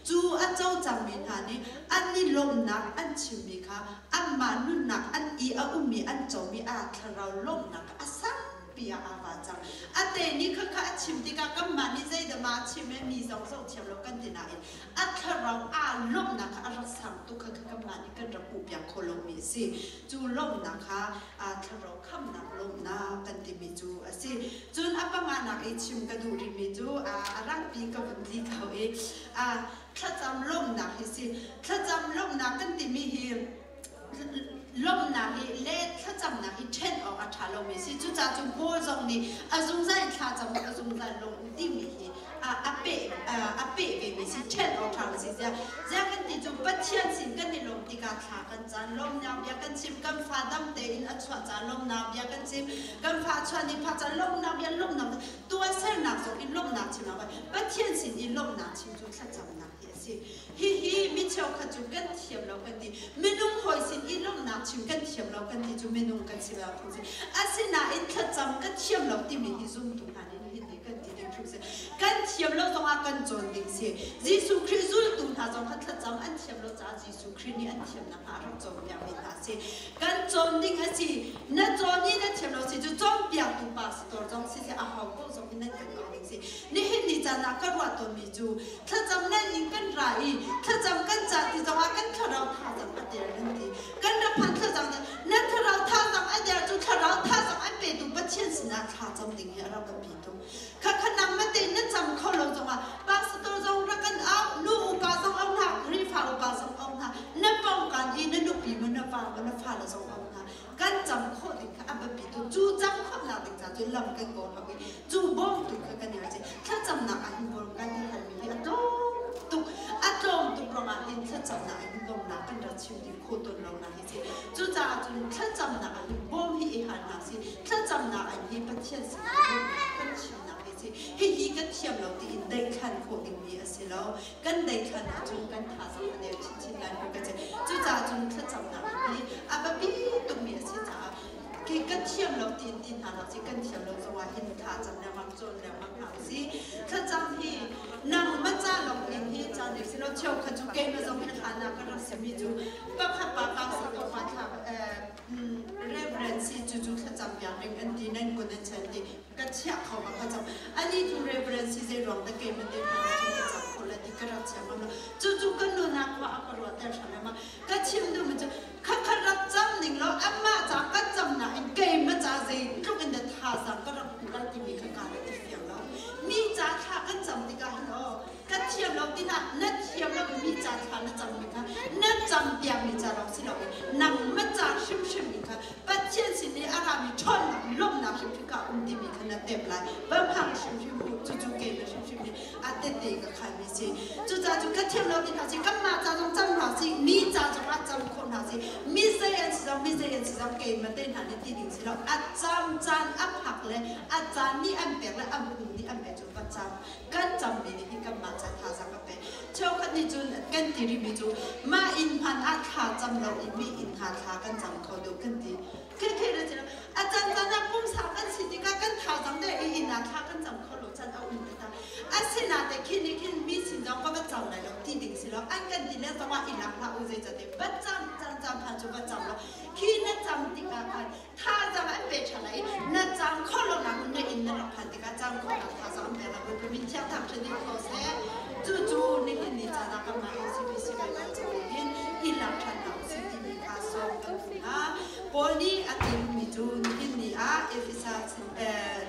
Speaker 1: จูอาเจ้าจำมีท่านี่อันนี้ลมนักอันชิมมีค่ะอันมานุนนักอันอีมีอันโจมีถ้าเราลงนักอาสังปียอาบาจังอันเตนี่คือข้าชิมที่ก้าก็มันนี่ใจเดมาชิมมีสองเชียวเรากันที่ไหนอันถ้าเราลงนักอารักสังตุกข้าก็มันนี่กันระบุเปียงโคลมีสิจูลงนะคะถ้าเราคำนักลงนักกันที่มีจูสิจูนอัปมานักชิมกันดูริมีจูรักปีกับวันที่เขาถ้าจำลงนักสิถ้าจำลงนักกันที่มี ลมนาฮิเล่ถ้าจำนาฮิเช่นออกอัฐาลงมีสิจุจ่าจุโบจงนี่อาจุงใจข้าจำอาจุงใจลงที่มีฮิอาเปเวมีสิเช่นออกทางสิเจ้ากันที่จุปัจเจียนสิกันนี่ลมที่กาขากันจานลมนาวอยากกันชิมกันฟ้าดำเตอินอัชวาจานลมนาวอยากกันชิมกันฟ้าชวนนี่พาจานลมนาวอยากลมนาวตัวเส้นหนักส่งอินลมนาชิมเอาไว้ปัจเจียนสิอินลมนาชิมจุถ้าจำนาฮิสิฮิมิเชียวขจุกันเทียมเรากันดีเมนูหอยสิอินลมนาชิมกันเทียมเรากันดีจุเมนูกันสิเราพูดสิอาศินาอินถ้าจำกันเทียมเราที่มีฮิซุ่มตุงหันนี่ฮิกันดีดึงทุกสิ่งกันเทียมเราต้องอากันจนดิ่งสิยิสุคริสต์ตุงท่าจงถ้าจำอันเทียมเราจ้ายิสุคริสต์นี่อันเทียมนะฮะเราจงยังไม่ท่าสิกันจนดิ่งสินั่นจนนี่นั่นเทียมเราสิจุจงเปียกตุปาสตัวจงสิอาหารก็จงนั่นกันเอาดิ่งสินี่เห็นนี่จะนักการวัดตัวมีจูถ้าจำนั่นยิ่งกันไรถ้าจำกันจัดที่จงอากันถ้าเราท่าจำอันเดียวนั่นดีกันรับพันถ้าจำนั่นถ้าเราท่าจำอันเดียวจูถ้าเราท่าจำอันเป็นตุปัจเจียนสินะท่าจำดิ่งเหี้ยเรากันปีตุข้าขนำมาเต็นนั่นจำเขาเราจงว่าบางสตัวจงรักกันเอาลูกอุปาสงเอาหนักรีฟ้าอุปาสงเอาหนักนั่นป้องกันอีนั่นลูกปีมันนั่นฟ้าเราจงเอาหนักกันจำข้อดิ่งข้าอันปีตุจูจำข้อหนักดิ่งจ้าจูลำกันก่อนเอาไปจูบ้องตุข้ากันเนี่ยจีถ้าจำหนักอันนี้บริการที่หันมีอันตุประมาณนี้ถ้าจำหนักอันนี้ลงหนักกันเราชิวดีโคตรลงหนักจีจูจ้าจูถ้าจำหนักอันนี้บ้องที่หันหนักสิถ้าจำหนักอันนี้ประเทศสิกันชิวหนักฮิฮิกันเทียมเราตีอินได้ขันโคดิมีอาศิแล้วกันได้ขันจุงกันท่าสังเดียวชิ้นนั้นก็จะจุจ่าจุงถ้าจำหนักนี้อาบบีตุมีอาศิจ่าคือกันเทียมเราตีอินหาเราสิกันเทียมเราจะว่าหินท่าจำเนี่ยมันจนเนี่ยมันหาสิถ้าจำที่นางมาจ้าเราเองที่จำเด็กสิเราเชี่ยวขันจุเกมเราจะไม่ทานนะก็เราเสียมีจูปักขับปากกาสิก็มาทำreference จู่ๆถ้าจำอย่างหนึ่งอันที่นั่นคนนั้นฉันดีก็เชื่อเขามาจำอันนี้ถูก reference ในรองตะเกียบมันได้มาจู่ๆจำคนละที่ก็เราเชื่อมันจู่ๆก็นู่นนักว่าอักรวดแต่ฉันเลยมาก็ชิมดูมันจะข้ารับจำหนึ่งแล้วอันมาจากก็จำนะไอ้เกมมาจากสิทุกอันเดียท่าสังก็รับผู้กันที่มีข้าการที่เสียงแล้วมีจ่าท่าก็จำที่กันเนาะก็เทียมเราที่นั่นเทียมเรามีจ่าท่านั่นจำมีค่ะนั่นจำเปียงมีจ่าเราสิเราเองนำมาจากชิมมีค่ะปัจเจียนสินี่อารามีชนลมน้ำชิมก็ที่มีขนาดเต็มเลยบางครั้งชิมจู่ๆเกมชิมนี่อาเตเตก็ขายมีสิจู่ๆก็เทียมเราที่นั่นสิก็มาจากตรงจำเราสิมีจ่าจะมาจำคนเราสิมีเสียงสิเราเกมมาเต้นหันในที่ดิ่งสิเราอาจำจานอับหักเลยอาจารย์นี่อันเปียกและอันหุ่นนี่อันเปียกจุประจำกันจำนี่ที่ก็มาจากท่าสังกัปเช่ากันนี่จุนกันที่ริมิจูมาอินพันอาท่าจำเราอินมีอินท่ากันจำเขาดูกันดีแค่เลยจ้ะอาจารย์จะพุ่งสาวกันสิที่กันท่าจำได้อินนาท่ากันจำเขาหลุดจันเอาอินไปท่าอาศินาแต่คิดมีสินจำก็ประจำเลยเราที่ดิ่งสิเราอันกันดีแล้วต้องว่าอินนักละอุเซจะเด็ประจำพันจุประจำเราคิดนั่นจำติกาพันท่าจำอันเป็นอะไรนั่นจำเขาเราหนักในอินนั่นพันติกาจำเขาหนักท่าจำแต่เราเป็นมิจฉาทำชนิดเขาเสียจู่ๆนี่นี่จะนักมาเอซิบิสิกันจะเห็นอินลักษณะสิ่งที่มีค่าส่งกันนะพอนี้อาทิตย์มิจูนี่เอฟิซัส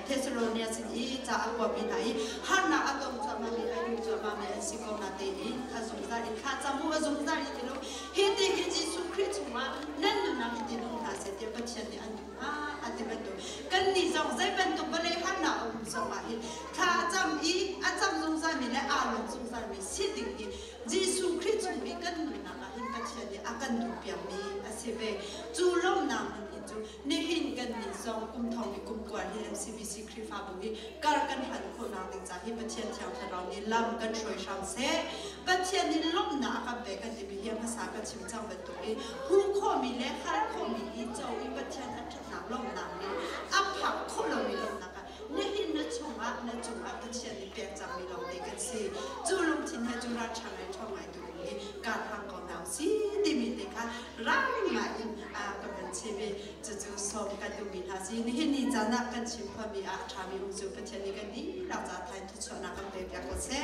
Speaker 1: เทสโลเนียสินีจะเอาความเป็นไหนฮันน่าอาตงจะมามีอายุจะมามีสิกนาเตอินอาซุนซาอินข้าจำว่าซุนซาอินที่เราเห็นที่จิสุคริสต์มานั่นนั่นที่เราหาเสถียรปัจจัยอันนี้อาทิตย์เป็นตัวกันนี่จงใจเป็นตัวบริหารน่าอุ้มสมาหินข้าจำอาจำซุนซามีและอารมณ์ซุนซามีสิดิ่งที่จิสุคริสต์มีกันนั่นนั่นหินปัจจัยอาการดูเปียมีอาศัยจูลมน้ำนี่หินกันนี่สองกุมทองมีกุมกวนที่ MCBC คริฟ้าบุรีการกันหันคนเอาติดจากที่ประเทศเที่ยวเรานี่ลำกันช่วยชาวเซ่ประเทศนี้ล้มหนากับเด็กกันที่มีเฮียภาษากันชิมจังเป็นตัวนี้หูข้อมีเล็กข้าข้อมีอีเจ้าอีประเทศอัฐนาล้มหนานี่อับผักข้อเรามีล้มหนากันนี่หินนั่นชงอ่ะประเทศนี้เปียกจังมีล้มดีกันสิจู่ลงทิ้งให้จุราชาในช่องไหนตัวนี้การทางของเราสิที่มีเด็กค่ะร่างใหม่กับเป็นชีวิตจู่ๆสอบกันดูมีท่าสินี่นี่จะนักกันชิมพอมีอาชามีอุจุประเทศนี้กันดีเราจะทายทุกชนกันเป็นแบบก็เซ่